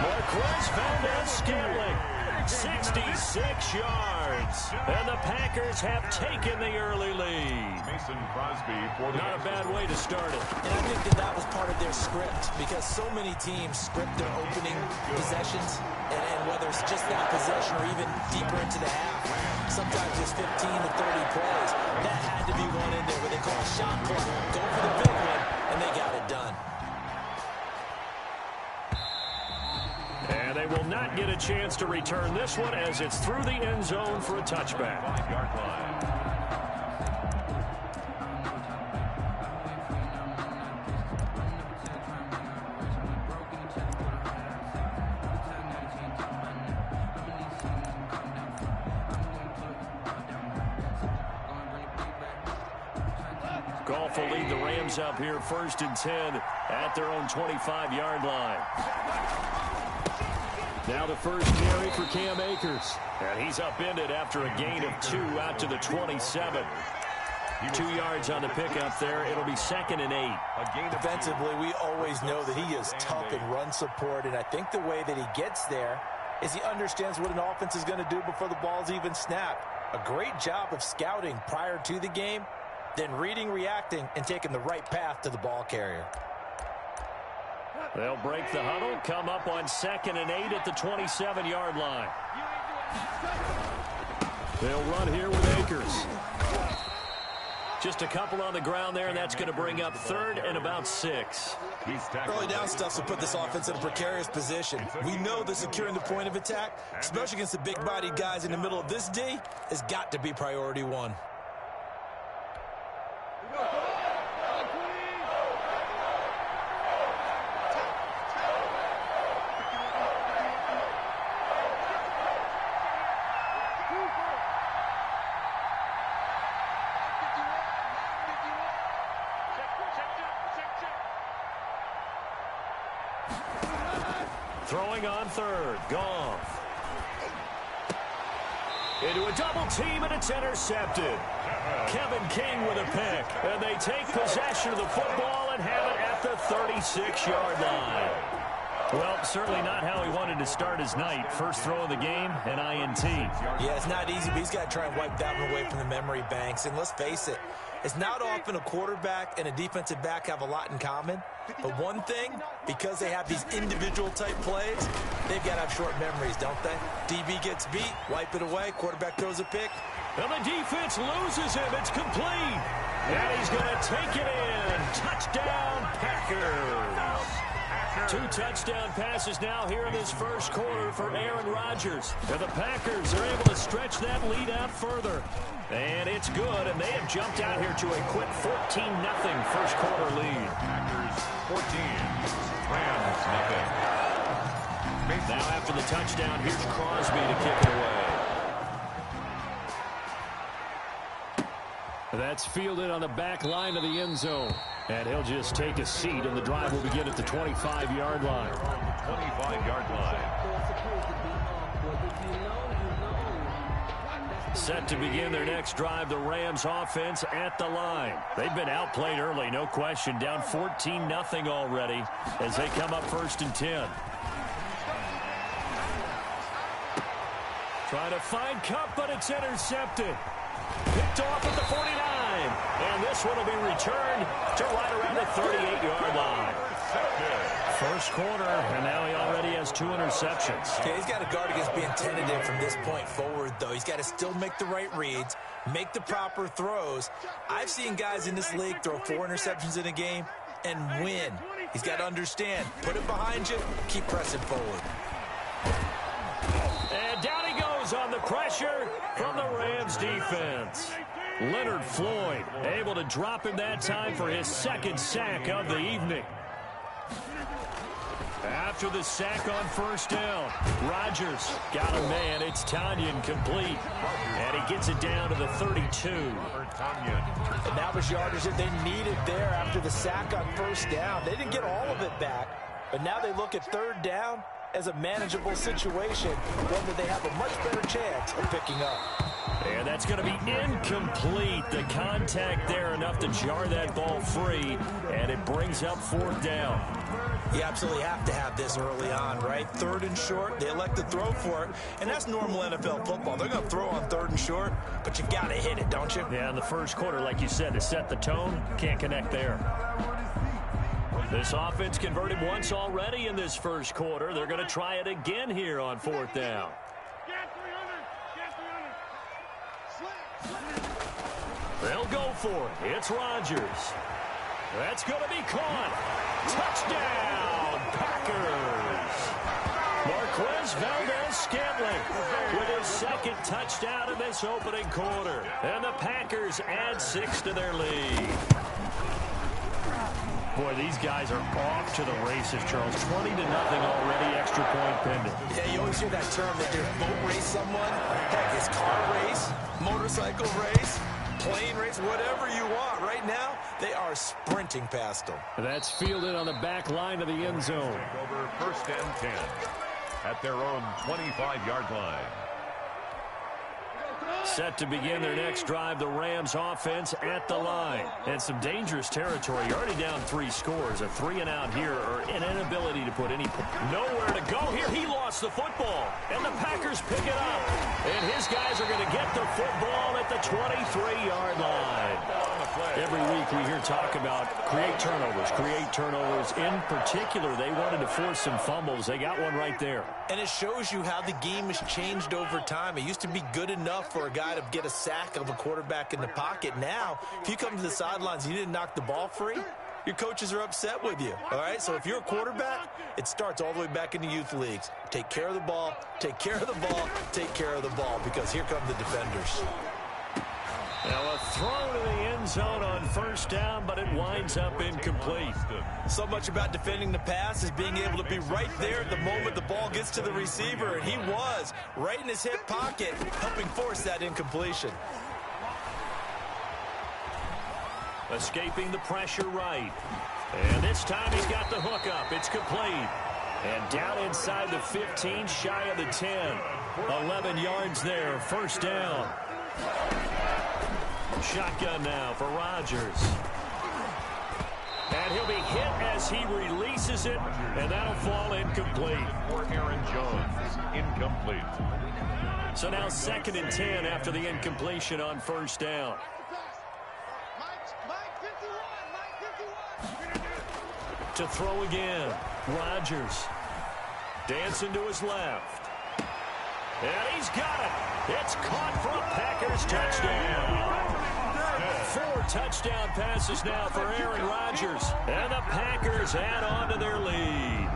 Marquez Valdez-Scantling, 66 yards. And the Packers have taken the early lead. Mason Crosby for the Not a bad way to start it. And I think that was part of their script, because so many teams script their opening possessions, and whether it's just that possession or even deeper into the half, sometimes it's 15 to 30 plays. That had to be one in there where they call a shot clock, go for the big one, and they got it done. And they will not get a chance to return this one as it's through the end zone for a touchback. 5-yard line. Goff will lead the Rams up here 1st and 10 at their own 25-yard line. Now the first carry for Cam Akers. And he's upended after a gain of 2 out to the 27. 2 yards on the pickup there. It'll be 2nd and 8. Defensively, we always know that he is tough in run support, and I think the way that he gets there is he understands what an offense is going to do before the ball's even snapped. A great job of scouting prior to the game, then reading, reacting, and taking the right path to the ball carrier. They'll break the huddle, come up on 2nd and 8 at the 27-yard line. They'll run here with Akers. Just a couple on the ground there, and that's going to bring up 3rd and about 6. Early down stuff will put this offense in a precarious position. We know that securing the point of attack, especially against the big-bodied guys in the middle of this D, has got to be priority one. Throwing on 3rd, Goff. Into a double team, and it's intercepted. Kevin King with a pick, and they take possession of the football and have it at the 36-yard line. Well, certainly not how he wanted to start his night. First throw of the game, an INT. Yeah, it's not easy, but he's got to try and wipe that one away from the memory banks. And let's face it, it's not often a quarterback and a defensive back have a lot in common. But one thing, because they have these individual type plays, they've got to have short memories, don't they? DB gets beat, wipe it away, quarterback throws a pick. And the defense loses him. It's complete. And he's going to take it in. Touchdown, Packers. 2 touchdown passes now here in this first quarter for Aaron Rodgers. And the Packers are able to stretch that lead out further. And it's good, and they have jumped out here to a quick 14-0 first quarter lead. Packers 14, Rams nothing. Now after the touchdown, here's Crosby to kick it away. That's fielded on the back line of the end zone. And he'll just take a seat, and the drive will begin at the 25-yard line. 25-yard line. Set to begin their next drive, the Rams offense at the line. They've been outplayed early, no question. Down 14-0 already as they come up 1st and 10. Trying to find Cup, but it's intercepted. Picked off at the 49. And this one will be returned to right around the 38-yard line. First quarter, and now he already has 2 interceptions. Okay, he's got to guard against being tentative from this point forward, though. He's got to still make the right reads, make the proper throws. I've seen guys in this league throw 4 interceptions in a game and win. He's got to understand, put it behind you, keep pressing forward. And down he goes on the pressure from the Rams defense. Leonard Floyd able to drop him that time for his 2nd sack of the evening. After the sack on 1st down, Rodgers got a man. It's Tanyan complete. And he gets it down to the 32. And that was yardage that they needed there after the sack on 1st down. They didn't get all of it back, but now they look at 3rd down, as a manageable situation, one that they have a much better chance of picking up. And that's going to be incomplete. The contact there enough to jar that ball free, and it brings up 4th down. You absolutely have to have this early on, right? 3rd and short, they elect to throw for it, and that's normal NFL football. They're going to throw on 3rd and short, but you got to hit it, don't you? Yeah, in the first quarter, like you said, to set the tone, can't connect there. This offense converted once already in this first quarter. They're going to try it again here on 4th down. They'll go for it. It's Rodgers. That's going to be caught. Touchdown, Packers. Marquez Valdez-Scantling with his 2nd touchdown in this opening quarter. And the Packers add 6 to their lead. Boy, these guys are off to the races, Charles. 20-0 already, extra point pending. Yeah, you always hear that term that there's boat race someone. Heck, it's car race, motorcycle race, plane race, whatever you want. Right now, they are sprinting past them. That's fielded on the back line of the end zone. Over 1st and 10 at their own 25-yard line. Set to begin their next drive, the Rams offense at the line. And some dangerous territory. You're already down 3 scores. A 3-and-out here, or an inability to put any... Nowhere to go here. He lost the football. And the Packers pick it up. And his guys are going to get the football at the 23-yard line. Every week we hear talk about create turnovers. In particular, they wanted to force some fumbles. They got one right there. And it shows you how the game has changed over time. It used to be good enough for a guy to get a sack of a quarterback in the pocket. Now, if you come to the sidelines and you didn't knock the ball free, your coaches are upset with you. All right? So if you're a quarterback, it starts all the way back in the youth leagues. Take care of the ball, take care of the ball, take care of the ball, because here come the defenders. Now a throw to the end zone on 1st down, but it winds up incomplete. So much about defending the pass is being able to be right there at the moment the ball gets to the receiver, and he was right in his hip pocket, helping force that incompletion. Escaping the pressure right. And this time he's got the hook up. It's complete. And down inside the 15, shy of the 10. 11 yards there, 1st down. Shotgun now for Rodgers. And he'll be hit as he releases it, and that'll fall incomplete. For Aaron Jones, incomplete. So now 2nd and 10 after the incompletion on 1st down. To throw again, Rodgers. Dancing to his left. And he's got it. It's caught for a Packers touchdown. 4 touchdown passes now for Aaron Rodgers. And the Packers add on to their lead.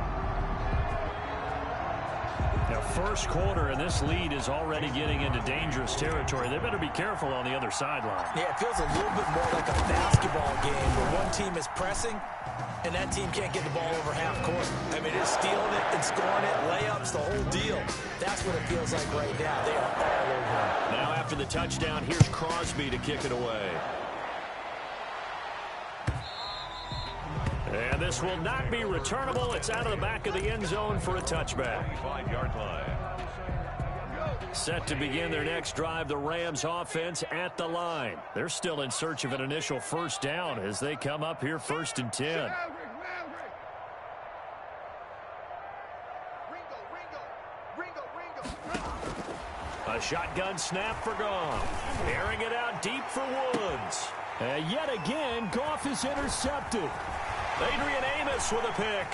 Now, first quarter, and this lead is already getting into dangerous territory. They better be careful on the other sideline. Yeah, it feels a little bit more like a basketball game where one team is pressing and that team can't get the ball over half court. I mean, it's stealing it and scoring it, layups, the whole deal. That's what it feels like right now. They are all over it. Now after the touchdown, here's Crosby to kick it away. And this will not be returnable. It's out of the back of the end zone for a touchback. 5-yard line. Set to begin their next drive, the Rams offense at the line. They're still in search of an initial 1st down as they come up here 1st and 10. A shotgun snap for Goff. Airing it out deep for Woods. And yet again, Goff is intercepted. Adrian Amos with a pick.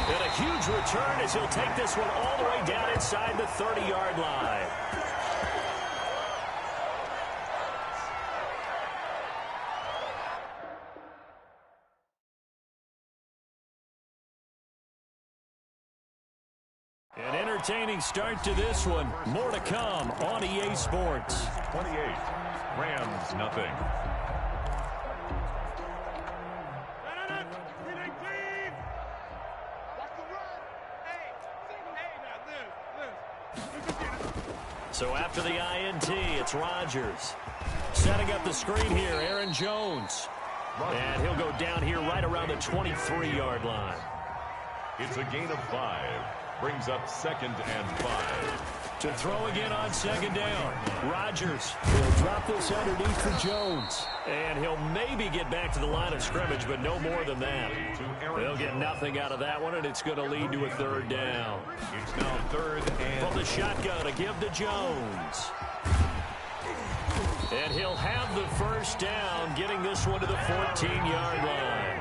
And a huge return as he'll take this one all the way down inside the 30-yard line. An entertaining start to this one. More to come on EA Sports. 28, Rams nothing. So after the INT, it's Rodgers. Setting up the screen here, Aaron Jones. And he'll go down here right around the 23-yard line. It's a gain of 5. Brings up 2nd and 5. To throw again on 2nd down. Rodgers will drop this underneath for Jones. And he'll maybe get back to the line of scrimmage, but no more than that. They'll get nothing out of that one, and it's going to lead to a 3rd down. It's now 3rd and... From the shotgun, a give to Jones. And he'll have the 1st down, getting this one to the 14-yard line.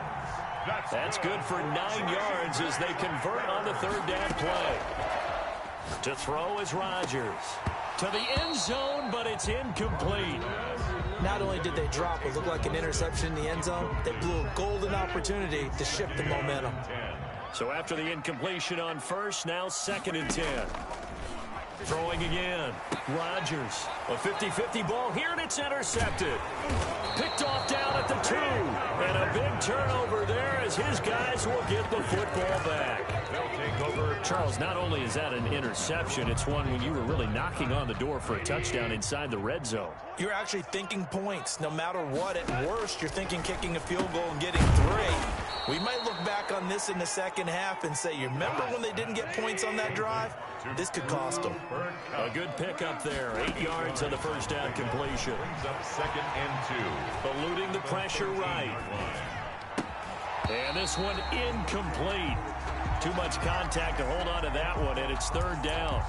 That's good for 9 yards as they convert on the 3rd down play. To throw is Rodgers. To the end zone, but it's incomplete. Not only did they drop what looked like an interception in the end zone, they blew a golden opportunity to shift the momentum. So after the incompletion on 1st, now 2nd and 10. Throwing again. Rodgers. A 50-50 ball here, and it's intercepted. Picked off down at the 2. And a big turnover there as his guys will get the football back. They'll take over. Charles, not only is that an interception, it's one when you were really knocking on the door for a touchdown inside the red zone. You're actually thinking points. No matter what, at worst, you're thinking kicking a field goal and getting 3. We might look back on this in the second half and say, you remember when they didn't get points on that drive? This could cost them. A good pickup there. 8 yards on the 1st down completion. Brings up 2nd and 2. Eluding the pressure right. And this one incomplete. Too much contact to hold on to that one, and it's 3rd down.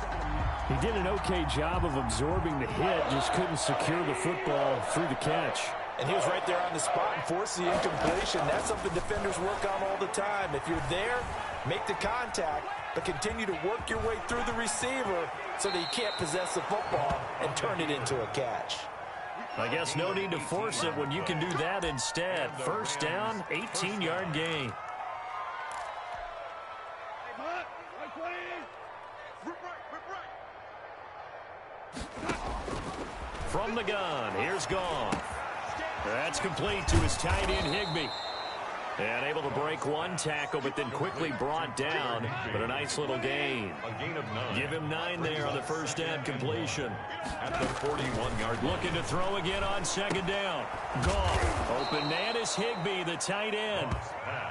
He did an okay job of absorbing the hit, just couldn't secure the football through the catch. And he was right there on the spot and forced the incompletion. That's something defenders work on all the time. If you're there, make the contact, but continue to work your way through the receiver so that you can't possess the football and turn it into a catch. I guess no need to force it when you can do that instead. 1st down, 18-yard gain. From the gun, here's Goff. That's complete to his tight end, Higbee. And able to break one tackle, but then quickly brought down. But a nice little gain. A gain of 9. Give him 9 there on the 1st down completion. At the 41-yard line. Looking to throw again on 2nd down. Goff. Open man is Higbee, the tight end.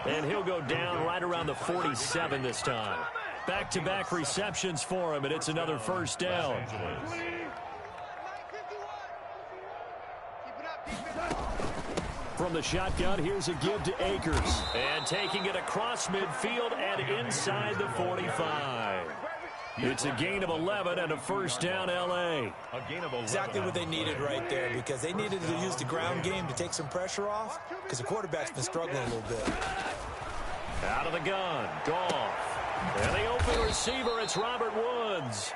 And he'll go down right around the 47 this time. Back-to-back receptions for him, and it's another 1st down. From the shotgun, here's a give to Akers. And taking it across midfield and inside the 45. It's a gain of 11 and a 1st down, L.A. Exactly what they needed right there, because they needed to use the ground game to take some pressure off, because the quarterback's been struggling a little bit. Out of the gun, Goff. And the open receiver, it's Robert Woods.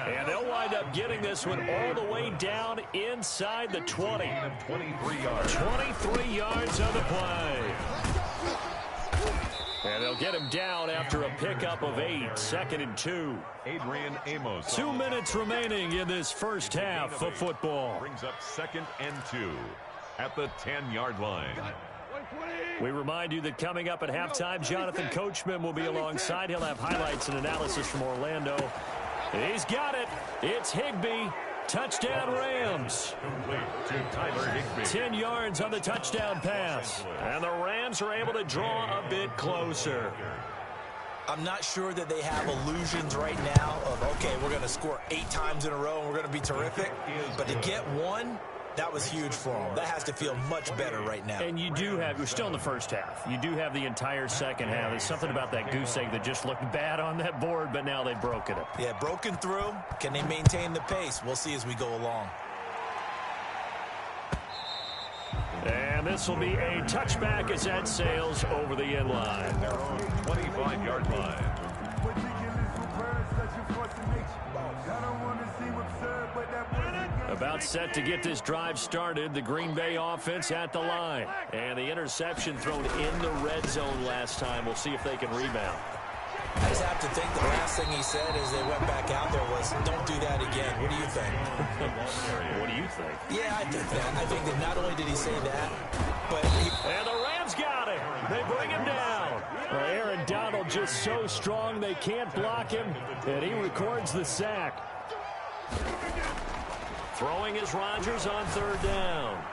And they'll wind up getting this one all the way down inside the 20. 23 yards. 23 yards on the play. And they'll get him down after a pickup of 8. 2nd and 2. Adrian Amos. 2 minutes remaining in this 1st half of football. Brings up 2nd and 2 at the 10-yard line. We remind you that coming up at halftime, Jonathan Coachman will be alongside. He'll have highlights and analysis from Orlando. He's got it. It's Higbee. Touchdown, Rams. Complete to Tyler Higbee. 10 yards on the touchdown pass. And the Rams are able to draw a bit closer. I'm not sure that they have illusions right now of, okay, we're going to score 8 times in a row and we're going to be terrific. But to get one, that was huge for them. That has to feel much better right now. And you do have, you're still in the 1st half. You do have the entire 2nd half. There's something about that goose egg that just looked bad on that board, but now they've broken it. Yeah, broken through. Can they maintain the pace? We'll see as we go along. And this will be a touchback as that sails over the end line. Their own 25-yard line. About set to get this drive started. The Green Bay offense at the line. And the interception thrown in the red zone last time. We'll see if they can rebound. I just have to think the last thing he said as they went back out there was, don't do that again. What do you think? What do you think? Yeah, I think that. I think that not only did he say that, but and the Rams got it. They bring him down. Aaron Donald just so strong they can't block him, and he records the sack. Throwing is Rodgers on 3rd down.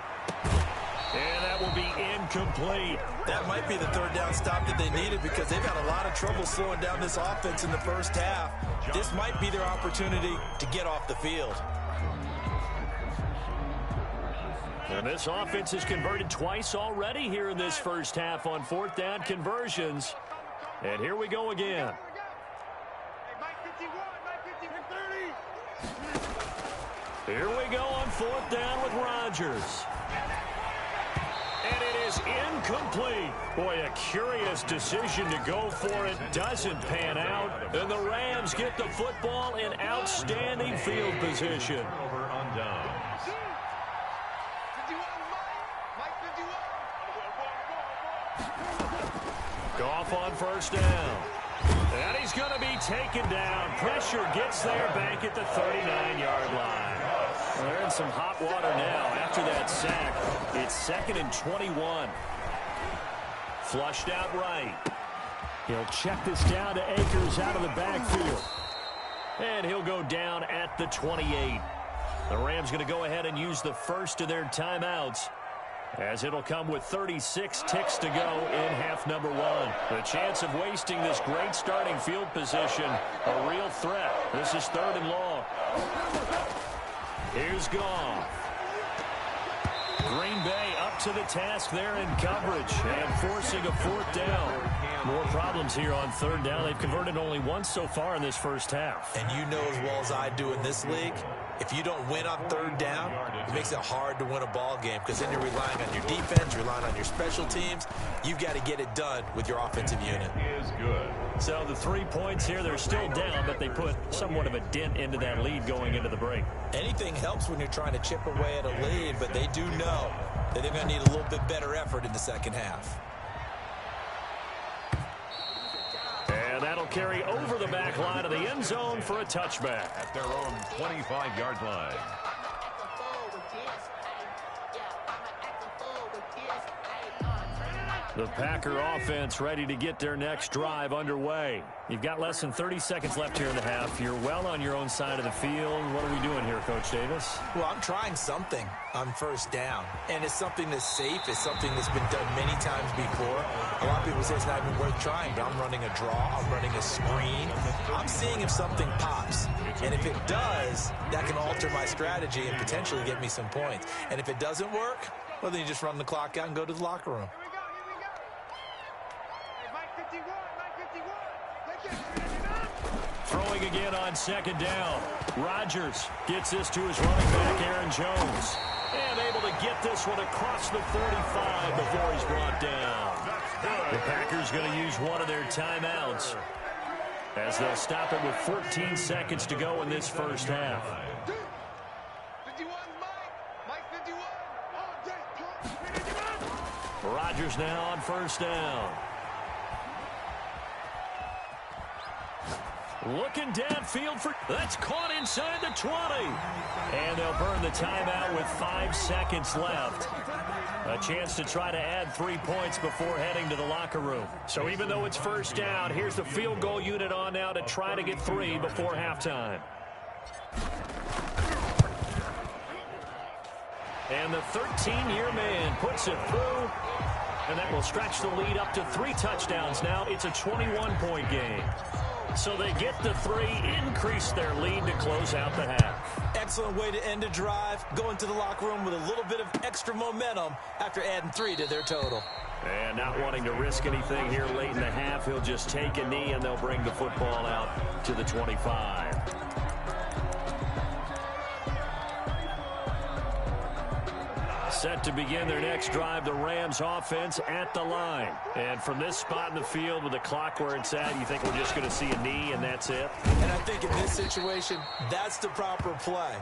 And that will be incomplete. That might be the third down stop that they needed because they've had a lot of trouble slowing down this offense in the first half. This might be their opportunity to get off the field. And this offense has converted twice already here in this first half on fourth down conversions. And here we go again. Here we go on fourth down with Rodgers. And it is incomplete. Boy, a curious decision to go for it. Doesn't pan out. And the Rams get the football in outstanding field position. Over on downs. Goff on first down. And he's going to be taken down. Pressure gets there back at the 39-yard line. Well, they're in some hot water now after that sack. It's 2nd and 21. Flushed out right. He'll check this down to Akers out of the backfield. And he'll go down at the 28. The Rams going to go ahead and use the first of their timeouts, as it'll come with 36 ticks to go in half number one. The chance of wasting this great starting field position, a real threat. This is 3rd and long. Here's Goff. Green Bay up to the task there in coverage and forcing a fourth down. More problems here on 3rd down. They've converted only once so far in this first half. And you know as well as I do in this league, if you don't win on 3rd down, it makes it hard to win a ball game because then you're relying on your defense, you're relying on your special teams. You've got to get it done with your offensive unit. Is good. So the 3 points here, they're still down, but they put somewhat of a dent into that lead going into the break. Anything helps when you're trying to chip away at a lead, but they do know that they're going to need a little bit better effort in the second half. And that'll carry over the back line of the end zone for a touchback. At their own 25-yard line. The Packer offense ready to get their next drive underway. You've got less than 30 seconds left here in the half. You're well on your own side of the field. What are we doing here, Coach Davis? Well, I'm trying something on first down, and it's something that's safe. It's something that's been done many times before. A lot of people say it's not even worth trying, but I'm running a draw. I'm running a screen. I'm seeing if something pops, and if it does, that can alter my strategy and potentially get me some points. And if it doesn't work, well, then you just run the clock out and go to the locker room. Throwing again on 2nd down. Rodgers gets this to his running back, Aaron Jones. And able to get this one across the 45 before he's brought down. The Packers going to use one of their timeouts, as they'll stop it with 14 seconds to go in this first half. Rodgers now on first down. Looking downfield for... That's caught inside the 20. And they'll burn the timeout with 5 seconds left. A chance to try to add 3 points before heading to the locker room. So even though it's first down, here's the field goal unit on now to try to get 3 before halftime. And the 13-year man puts it through. And that will stretch the lead up to 3 touchdowns now. It's a 21-point game. So they get the 3, increase their lead to close out the half. Excellent way to end a drive. Go into the locker room with a little bit of extra momentum after adding 3 to their total. And not wanting to risk anything here late in the half, he'll just take a knee and they'll bring the football out to the 25. Set to begin their next drive, the Rams offense at the line. And from this spot in the field with the clock where it's at, you think we're just going to see a knee and that's it? And I think in this situation, that's the proper play.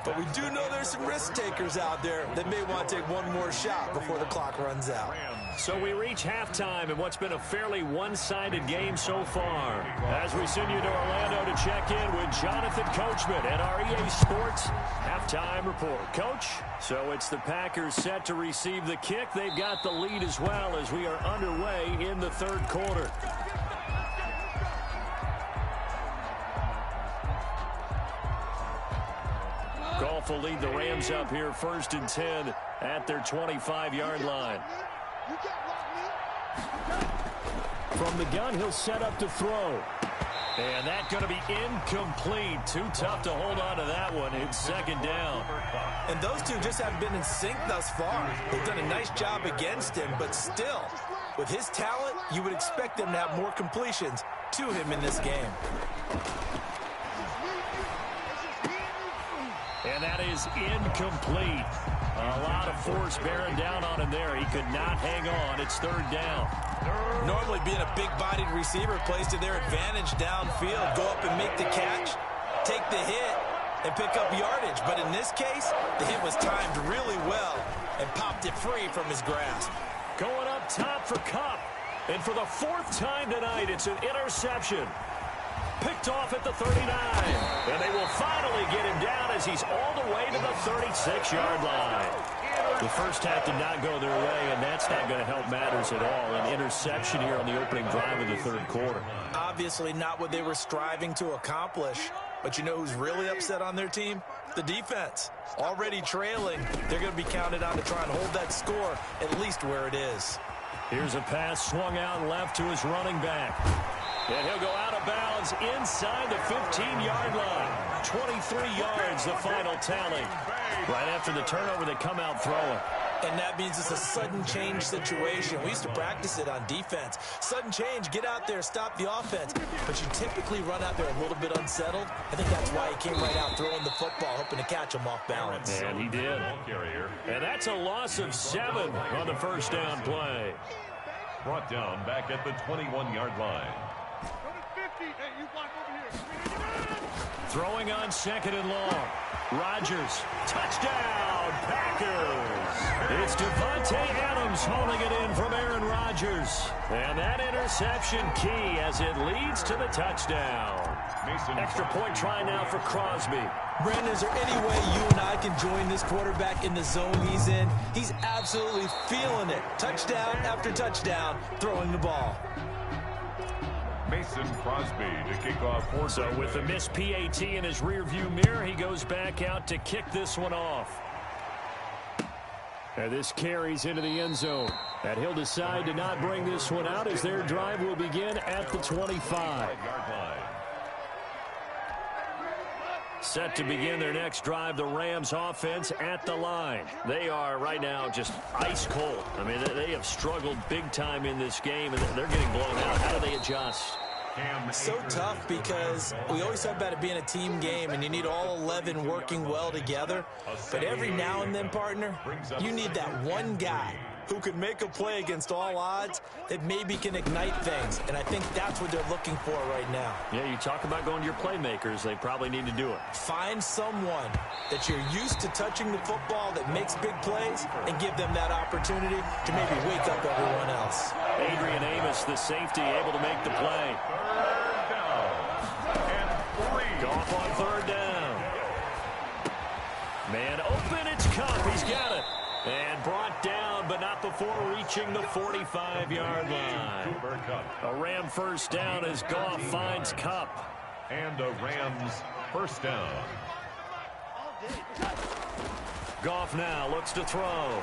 But we do know there's some risk takers out there that may want to take one more shot before the clock runs out. So we reach halftime in what's been a fairly one-sided game so far. As we send you to Orlando to check in with Jonathan Coachman at our EA Sports Halftime Report. Coach, so it's the Packers set to receive the kick. They've got the lead as well as we are underway in the third quarter. Goff will lead the Rams up here 1st and 10 at their 25-yard line. From the gun, he'll set up to throw. And that's going to be incomplete. Too tough to hold on to that one. It's second down. And those two just haven't been in sync thus far. They've done a nice job against him, but still, with his talent, you would expect them to have more completions to him in this game. And that is incomplete. A lot of force bearing down on him there. He could not hang on. It's third down. Normally being a big-bodied receiver plays to their advantage downfield. Go up and make the catch, take the hit, and pick up yardage. But in this case, the hit was timed really well and popped it free from his grasp. Going up top for Kupp. And for the fourth time tonight, it's an interception. Picked off at the 39. And they will finally get him down as he's all the way to the 36-yard line. The first half did not go their way, and that's not going to help matters at all. An interception here on the opening drive of the third quarter. Obviously not what they were striving to accomplish. But you know who's really upset on their team? The defense. Already trailing. They're going to be counted on to try and hold that score at least where it is. Here's a pass swung out left to his running back. And he'll go out of bounds inside the 15-yard line. 23 yards, the final tally. Right after the turnover, they come out throwing. And that means it's a sudden change situation. We used to practice it on defense. Sudden change, get out there, stop the offense. But you typically run out there a little bit unsettled. I think that's why he came right out throwing the football, hoping to catch him off balance. And he did. And that's a loss of 7 on the first down play. Brought down back at the 21-yard line. Throwing on second and long. Rodgers, touchdown, Packers. It's Devontae Adams hauling it in from Aaron Rodgers. And that interception key as it leads to the touchdown. Extra point try now for Crosby. Brandon, is there any way you and I can join this quarterback in the zone he's in? He's absolutely feeling it. Touchdown after touchdown, throwing the ball. Mason Crosby to kick off. So with the missed PAT in his rearview mirror, he goes back out to kick this one off. And this carries into the end zone. And he'll decide to not bring this one out as their drive will begin at the 25. Set to begin their next drive, the Rams offense at the line. They are right now just ice cold. I mean, they have struggled big time in this game, and they're getting blown out. How do they adjust? So tough because we always talk about it being a team game, and you need all 11 working well together. But every now and then, partner, you need that one guy who can make a play against all odds that maybe can ignite things. And I think that's what they're looking for right now. Yeah, you talk about going to your playmakers. They probably need to do it. Find someone that you're used to touching the football that makes big plays and give them that opportunity to maybe wake up everyone else. Adrian Amos, the safety, able to make the play. Goff on third down. Man open, it's Kupp. He's got it. And brought down, but not before reaching the 45-yard line. A Ram first down as Goff finds Kupp. And a Rams first down. Goff now looks to throw.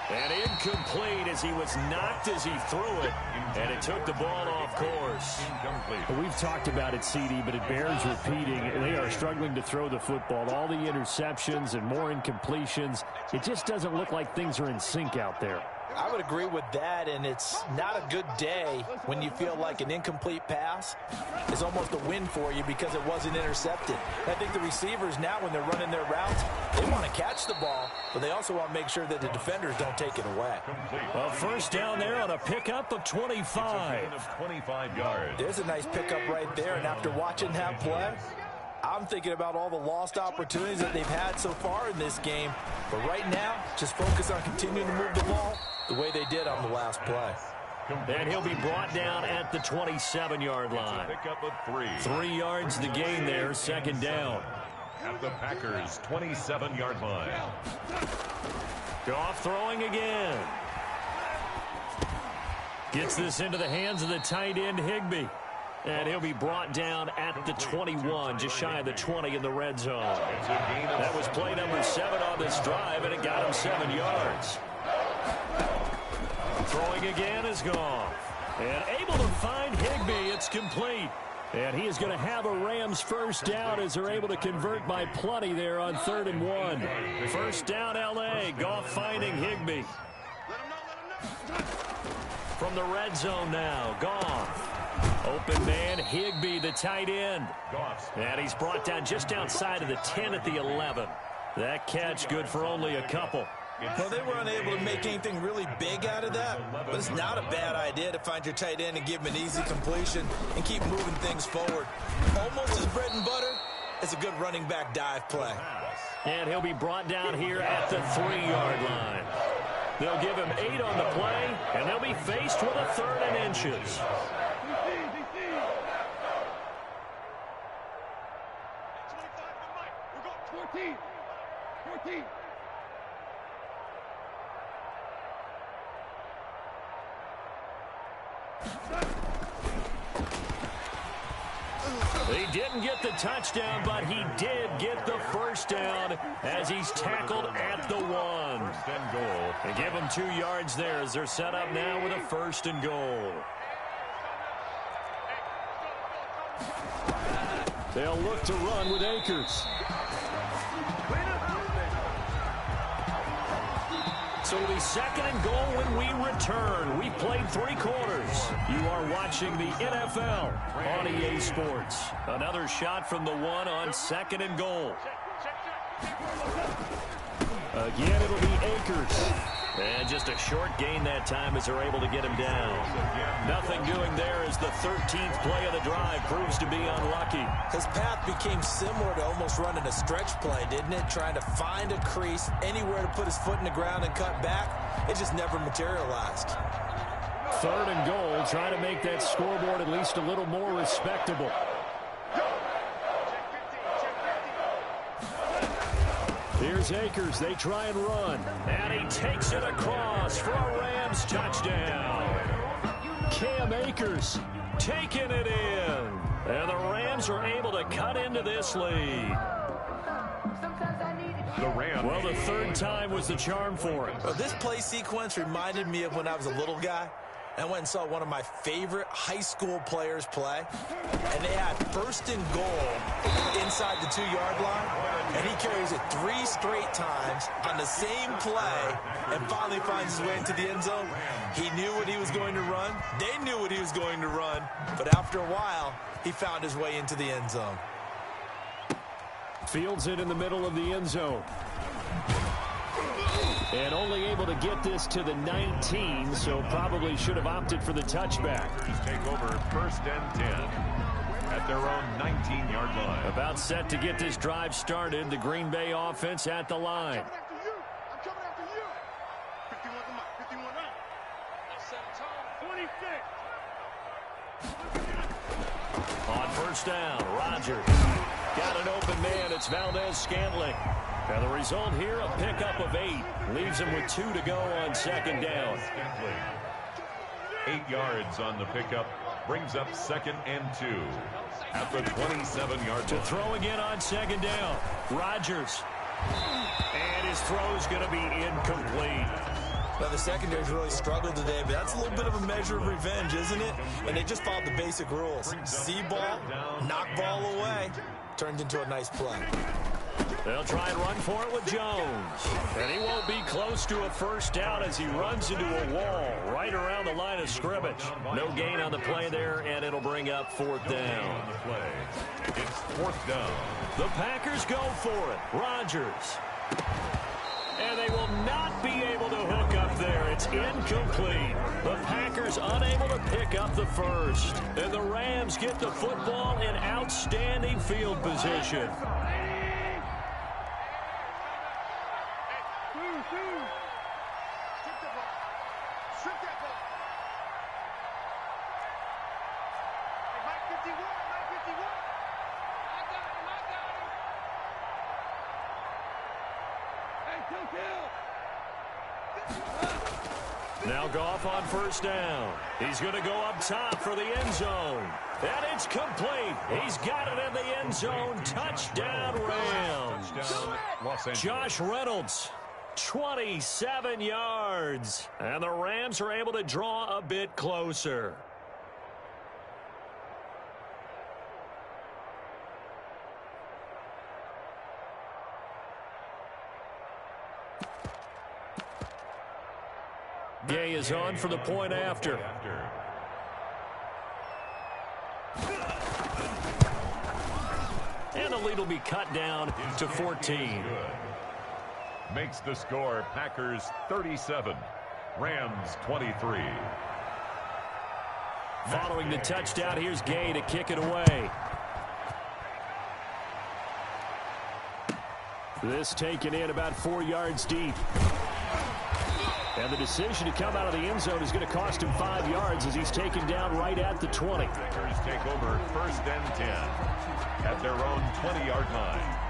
And incomplete as he was knocked as he threw it. And it took the ball off course. Incomplete. We've talked about it, CD, but it bears repeating. They are struggling to throw the football. All the interceptions and more incompletions. It just doesn't look like things are in sync out there. I would agree with that, and it's not a good day when you feel like an incomplete pass is almost a win for you because it wasn't intercepted. I think the receivers now, when they're running their routes, they want to catch the ball, but they also want to make sure that the defenders don't take it away. Well, first down there on a pickup of 25. 25 yards. There's a nice pickup right there, and after watching that play, I'm thinking about all the lost opportunities that they've had so far in this game. But right now, just focus on continuing to move the ball the way they did on the last play. And he'll be brought down at the 27-yard line. Pickup of 3. 3 yards to gain there, second down. At the Packers' 27-yard line. Goff throwing again. Gets this into the hands of the tight end, Higbee. And he'll be brought down at the 21, just shy of the 20 in the red zone. That was play number 7 on this drive, and it got him 7 yards. Throwing again is gone. And able to find Higbee. It's complete. And he is going to have a Rams first down as they're able to convert by plenty there on 3rd and 1. First down, L.A. Goff finding Higbee. From the red zone now, Goff. Open man, Higbee, the tight end. And he's brought down just outside of the 10 at the 11. That catch good for only a couple. Well, they were unable to make anything really big out of that, but it's not a bad idea to find your tight end and give him an easy completion and keep moving things forward. Almost his bread and butter. It's a good running back dive play. And he'll be brought down here at the 3-yard line. They'll give him 8 on the play, and they'll be faced with a 3rd and inches. He didn't get the touchdown, but he did get the first down as he's tackled at the 1. First and goal. They give him 2 yards there as they're set up now with a 1st and goal. They'll look to run with Akers. So it'll be 2nd and goal when we return. We played 3 quarters. You are watching the NFL on EA Sports. Another shot from the 1 on 2nd and goal. Again, it'll be Akers. And just a short gain that time as they're able to get him down. Nothing doing there as the 13th play of the drive proves to be unlucky. His path became similar to almost running a stretch play, didn't it? Trying to find a crease, anywhere to put his foot in the ground and cut back. It just never materialized. 3rd and goal, trying to make that scoreboard at least a little more respectable. Here's Akers. They try and run. And he takes it across for a Rams touchdown. Cam Akers taking it in. And the Rams are able to cut into this lead. Well, the 3rd time was the charm for him. Well, this play sequence reminded me of when I was a little guy. I went and saw one of my favorite high school players play, and they had 1st and goal inside the 2-yard line, and he carries it 3 straight times on the same play and finally finds his way into the end zone. He knew what he was going to run. They knew what he was going to run, but after a while, he found his way into the end zone. Fields it in the middle of the end zone. And only able to get this to the 19, so probably should have opted for the touchback. Take over 1st and 10 at their own 19-yard line. About set to get this drive started. The Green Bay offense at the line. I'm coming after you. 51 to Mike. 51 out. I set a time. 26. On 1st down, Rodgers. Got an open man. It's Valdez-Scantling. Now the result here, a pickup of 8. Leaves him with 2 to go on 2nd down. 8 yards on the pickup. Brings up 2nd and 2 at the 27-yard line. To throw again on 2nd down. Rodgers. And his throw's going to be incomplete. Now, the secondary's really struggled today, but that's a little bit of a measure of revenge, isn't it? And they just followed the basic rules. See ball, knock ball away. Turned into a nice play. They'll try and run for it with Jones. And he won't be close to a 1st down as he runs into a wall right around the line of scrimmage. No gain on the play there, and it'll bring up 4th down. It's 4th down. The Packers go for it. Rodgers. And they will not be able to hook up there. It's incomplete. The Packers unable to pick up the 1st. And the Rams get the football in outstanding field position. Now Goff on first down. He's going to go up top for the end zone. And it's complete. He's got it in the end zone. Touchdown, Rams. Josh Reynolds, 27 yards. And the Rams are able to draw a bit closer. Gay is on for the point after. And the lead will be cut down to 14. Makes the score Packers 37, Rams 23. Following the touchdown, here's Gay to kick it away. This taken in about 4 yards deep. And the decision to come out of the end zone is going to cost him 5 yards as he's taken down right at the 20. Packers take over 1st and 10 at their own 20-yard line.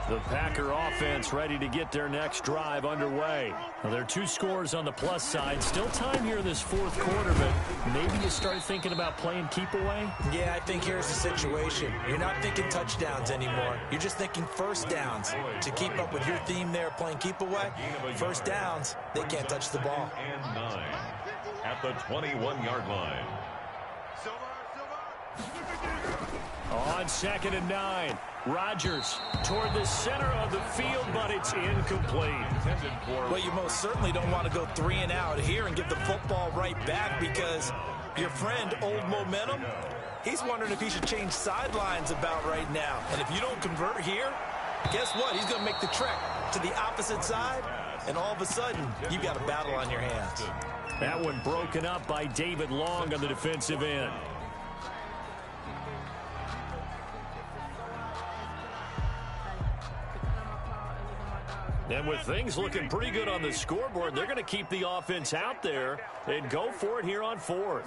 The Packer offense ready to get their next drive underway. Now, there are 2 scores on the plus side. Still time here in this 4th quarter, but maybe you start thinking about playing keep away? Yeah, I think here's the situation. You're not thinking touchdowns anymore. You're just thinking first downs. To keep up with your theme there, playing keep away, first downs, they can't touch the ball. And 9 at the 21-yard line. On 2nd and 9. Rodgers toward the center of the field, but it's incomplete. Well, you most certainly don't want to go 3 and out here and give the football right back because your friend, Old Momentum, he's wondering if he should change sidelines about right now. And if you don't convert here, guess what? He's going to make the trek to the opposite side, and all of a sudden, you've got a battle on your hands. That one broken up by David Long on the defensive end. And with things looking pretty good on the scoreboard, they're going to keep the offense out there and go for it here on 4th.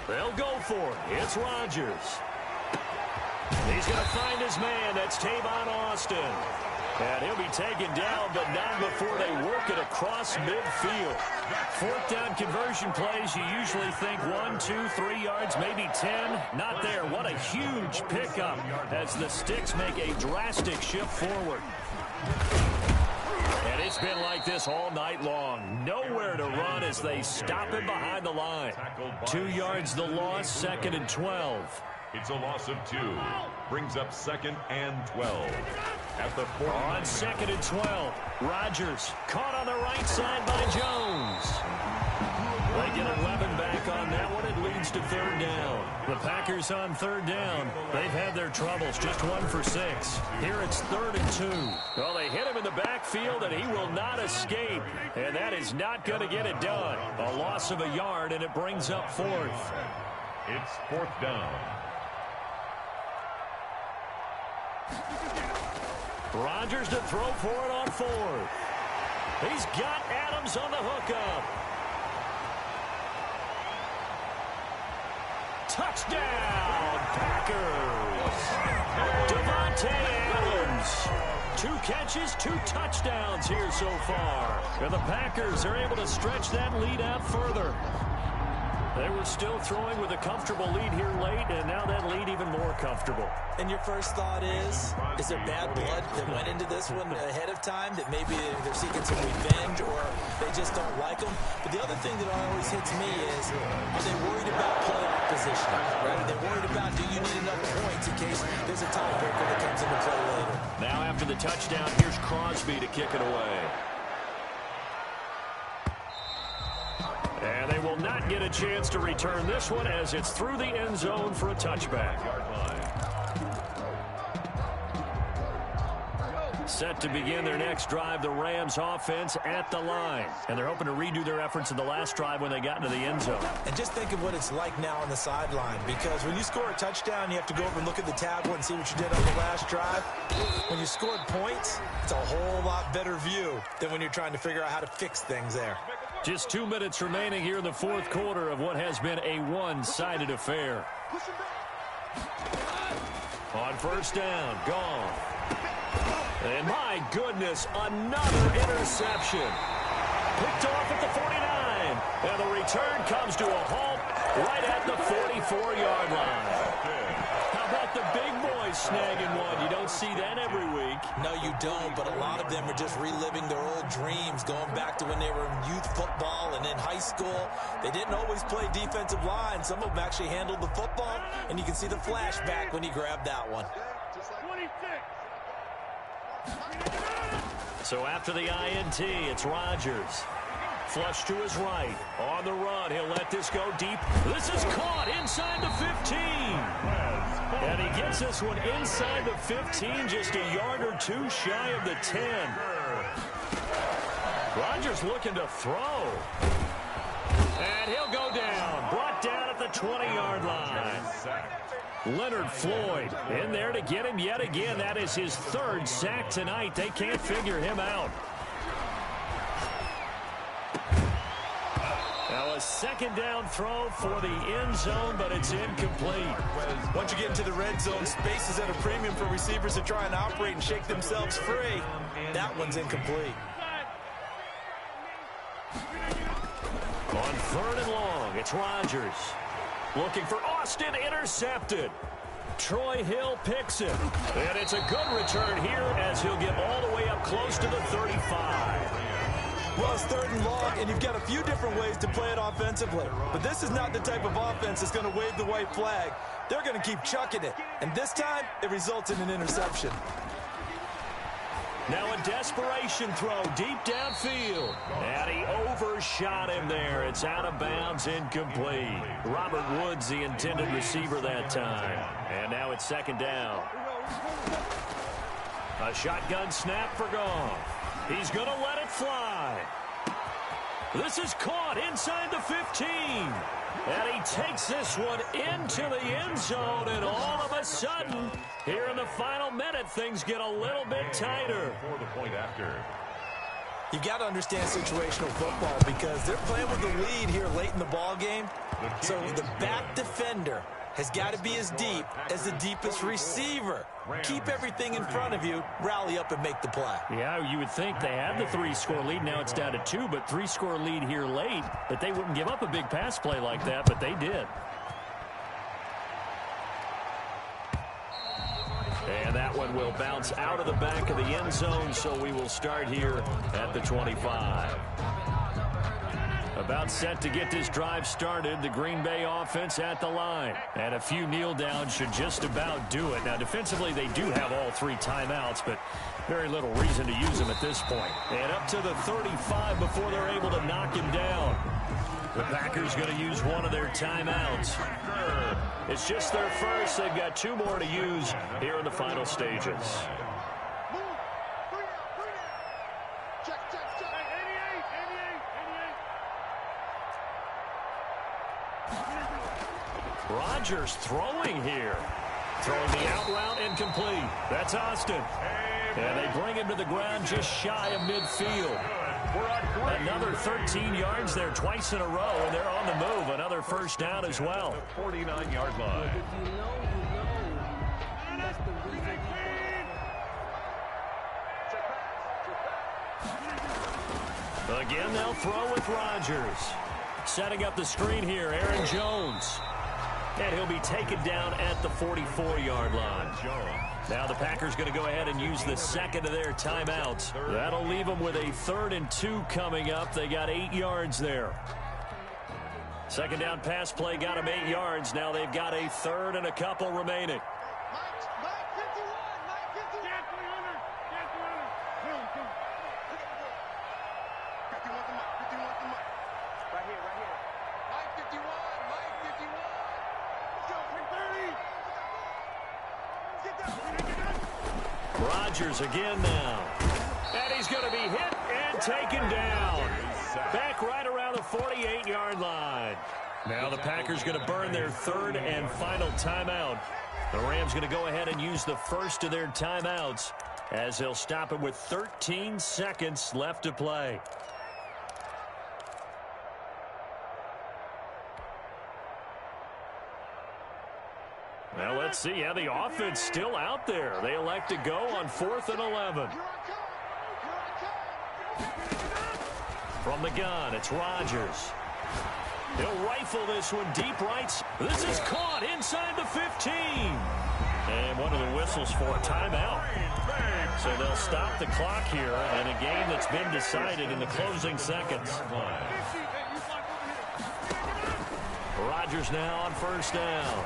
They'll go for it. It's Rodgers. He's going to find his man. That's Tavon Austin. And he'll be taken down, but not before they work it across midfield. 4th down conversion plays, you usually think 1, 2, 3 yards, maybe 10. Not there. What a huge pickup as the Sticks make a drastic shift forward. And it's been like this all night long. Nowhere to run as they stop him behind the line. 2 yards the loss, 2nd and 12. It's a loss of 2. Brings up 2nd and 12. At the 40. On 2nd and 12. Rodgers caught on the right side by Jones. They get 11 back on that one. It leads to 3rd down. The Packers on 3rd down. They've had their troubles. Just 1 for 6. Here it's 3rd and 2. Well, they hit him in the backfield, and he will not escape. And that is not going to get it done. A loss of a yard, and it brings up 4th. It's 4th down. Rodgers to throw for it on 4th. He's got Adams on the hookup. Touchdown, Packers. Devontae Adams. 2 catches, 2 touchdowns here so far. And the Packers are able to stretch that lead out further. They were still throwing with a comfortable lead here late, and now that lead even more comfortable. And your first thought is there bad blood that went into this one ahead of time, that maybe they're seeking some revenge or they just don't like them? But the other thing that always hits me is, are they worried about playoff position? Right? Are they worried about, do you need enough points in case there's a tiebreaker that comes into play later? Now after the touchdown, here's Crosby to kick it away. And they will not get a chance to return this one as it's through the end zone for a touchback. Set to begin their next drive, the Rams offense at the line. And they're hoping to redo their efforts in the last drive when they got into the end zone. And just think of what it's like now on the sideline, because when you score a touchdown, you have to go over and look at the tablet and see what you did on the last drive. When you scored points, it's a whole lot better view than when you're trying to figure out how to fix things there. Just 2 minutes remaining here in the 4th quarter of what has been a one-sided affair. On 1st down, gone. And my goodness, another interception. Picked off at the 49. And the return comes to a halt right at the 44-yard line. How about the big boys snagging one? You don't see that every week. No, you don't, but a lot of them are just reliving their old dreams, going back to when they were in youth football and in high school. They didn't always play defensive line. Some of them actually handled the football, and you can see the flashback when he grabbed that one. 26. So after the INT, it's Rodgers. Flush to his right. On the run, he'll let this go deep. This is caught inside the 15. And he gets this one inside the 15, just a yard or two shy of the 10. Rodgers looking to throw. And he'll go down. Brought down at the 20-yard line. Leonard Floyd in there to get him yet again. That is his third sack tonight. They can't figure him out. Now a second down throw for the end zone, but it's incomplete. Once you get into the red zone, space is at a premium for receivers to try and operate and shake themselves free. That one's incomplete. On third and long, it's Rodgers. Looking for Austin, intercepted. Troy Hill picks it. And it's a good return here as he'll get all the way up close to the 35. Well, it's third and long, and you've got a few different ways to play it offensively. But this is not the type of offense that's going to wave the white flag. They're going to keep chucking it. And this time, it results in an interception. Now a desperation throw deep downfield. And he overshot him there. It's out of bounds, incomplete. Robert Woods, the intended receiver that time. And now it's second down. A shotgun snap for Goff. He's going to let it fly. This is caught inside the 15. And he takes this one into the end zone. And all of a sudden, here in the final minute, things get a little bit tighter. For the point after. You've got to understand situational football because they're playing with the lead here late in the ball game. So the back defender has got to be as deep as the deepest receiver. Keep everything in front of you, rally up and make the play. Yeah, you would think they had the 3-score lead. Now it's down to 2, but 3-score lead here late. That they wouldn't give up a big pass play like that, but they did. And that one will bounce out of the back of the end zone, so we will start here at the 25. About set to get this drive started, the Green Bay offense at the line. And a few kneel downs should just about do it. Now, defensively, they do have all 3 timeouts, but very little reason to use them at this point. And up to the 35 before they're able to knock him down. The Packers going to use one of their timeouts. It's just their first. They've got 2 more to use here in the final stages. Rodgers throwing here. Throwing the out route incomplete. That's Austin. And they bring him to the ground just shy of midfield. Another 13 yards there twice in a row, and they're on the move. Another first down as well. 49-yard line. Again, they'll throw with Rodgers. Setting up the screen here, Aaron Jones. And he'll be taken down at the 44-yard line. Now the Packers going to go ahead and use the second of their timeouts. That'll leave them with a 3rd and 2 coming up. They got 8 yards there. Second down pass play got them 8 yards. Now they've got a 3rd and a couple remaining. Rodgers again now. And he's going to be hit and taken down. Back right around the 48-yard line. Now the Packers going to burn their 3rd and final timeout. The Rams going to go ahead and use the first of their timeouts as they'll stop it with 13 seconds left to play. Now let's let's see. Yeah, the offense still out there. They elect to go on 4th and 11. From the gun, it's Rodgers. He'll rifle this one deep right. This is caught inside the 15. And one of the whistles for a timeout. So they'll stop the clock here in a game that's been decided in the closing seconds. Rodgers now on 1st down.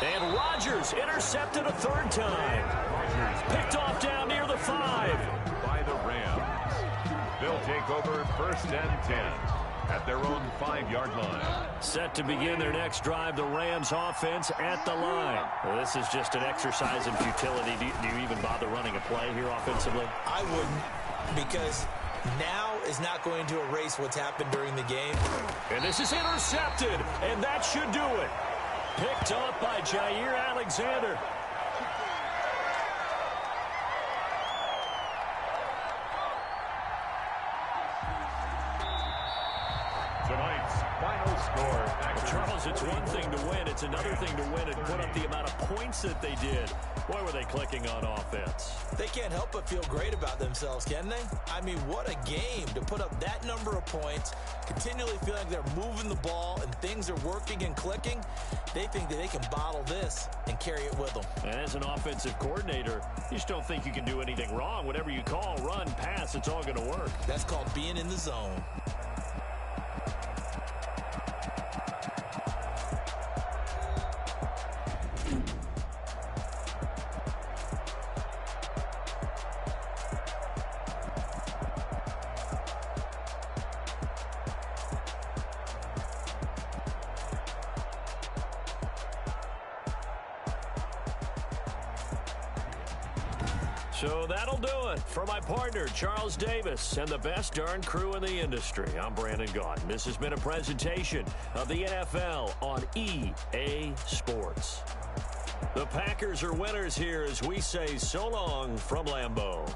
And Rodgers intercepted a 3rd time. Picked off down near the 5. By the Rams. They'll take over 1st and 10 at their own 5-yard line. Set to begin their next drive, the Rams offense at the line. Well, this is just an exercise in futility. Do you even bother running a play here offensively? I wouldn't, because now is not going to erase what's happened during the game. And this is intercepted, and that should do it. Picked up by Jair Alexander. Tonight's final score. Well, Charles, it's one thing to win. It's another thing to win and put up the amount of points that they did. Boy, were they clicking on offense. They can't help but feel great about themselves, can they? I mean, what a game to put up that number of points, continually feel like they're moving the ball and things are working and clicking. They think that they can bottle this and carry it with them. And as an offensive coordinator, you just don't think you can do anything wrong. Whatever you call, run, pass, it's all going to work. That's called being in the zone. So that'll do it for my partner, Charles Davis, and the best darn crew in the industry. I'm Brandon Gaudin. This has been a presentation of the NFL on EA Sports. The Packers are winners here as we say so long from Lambeau.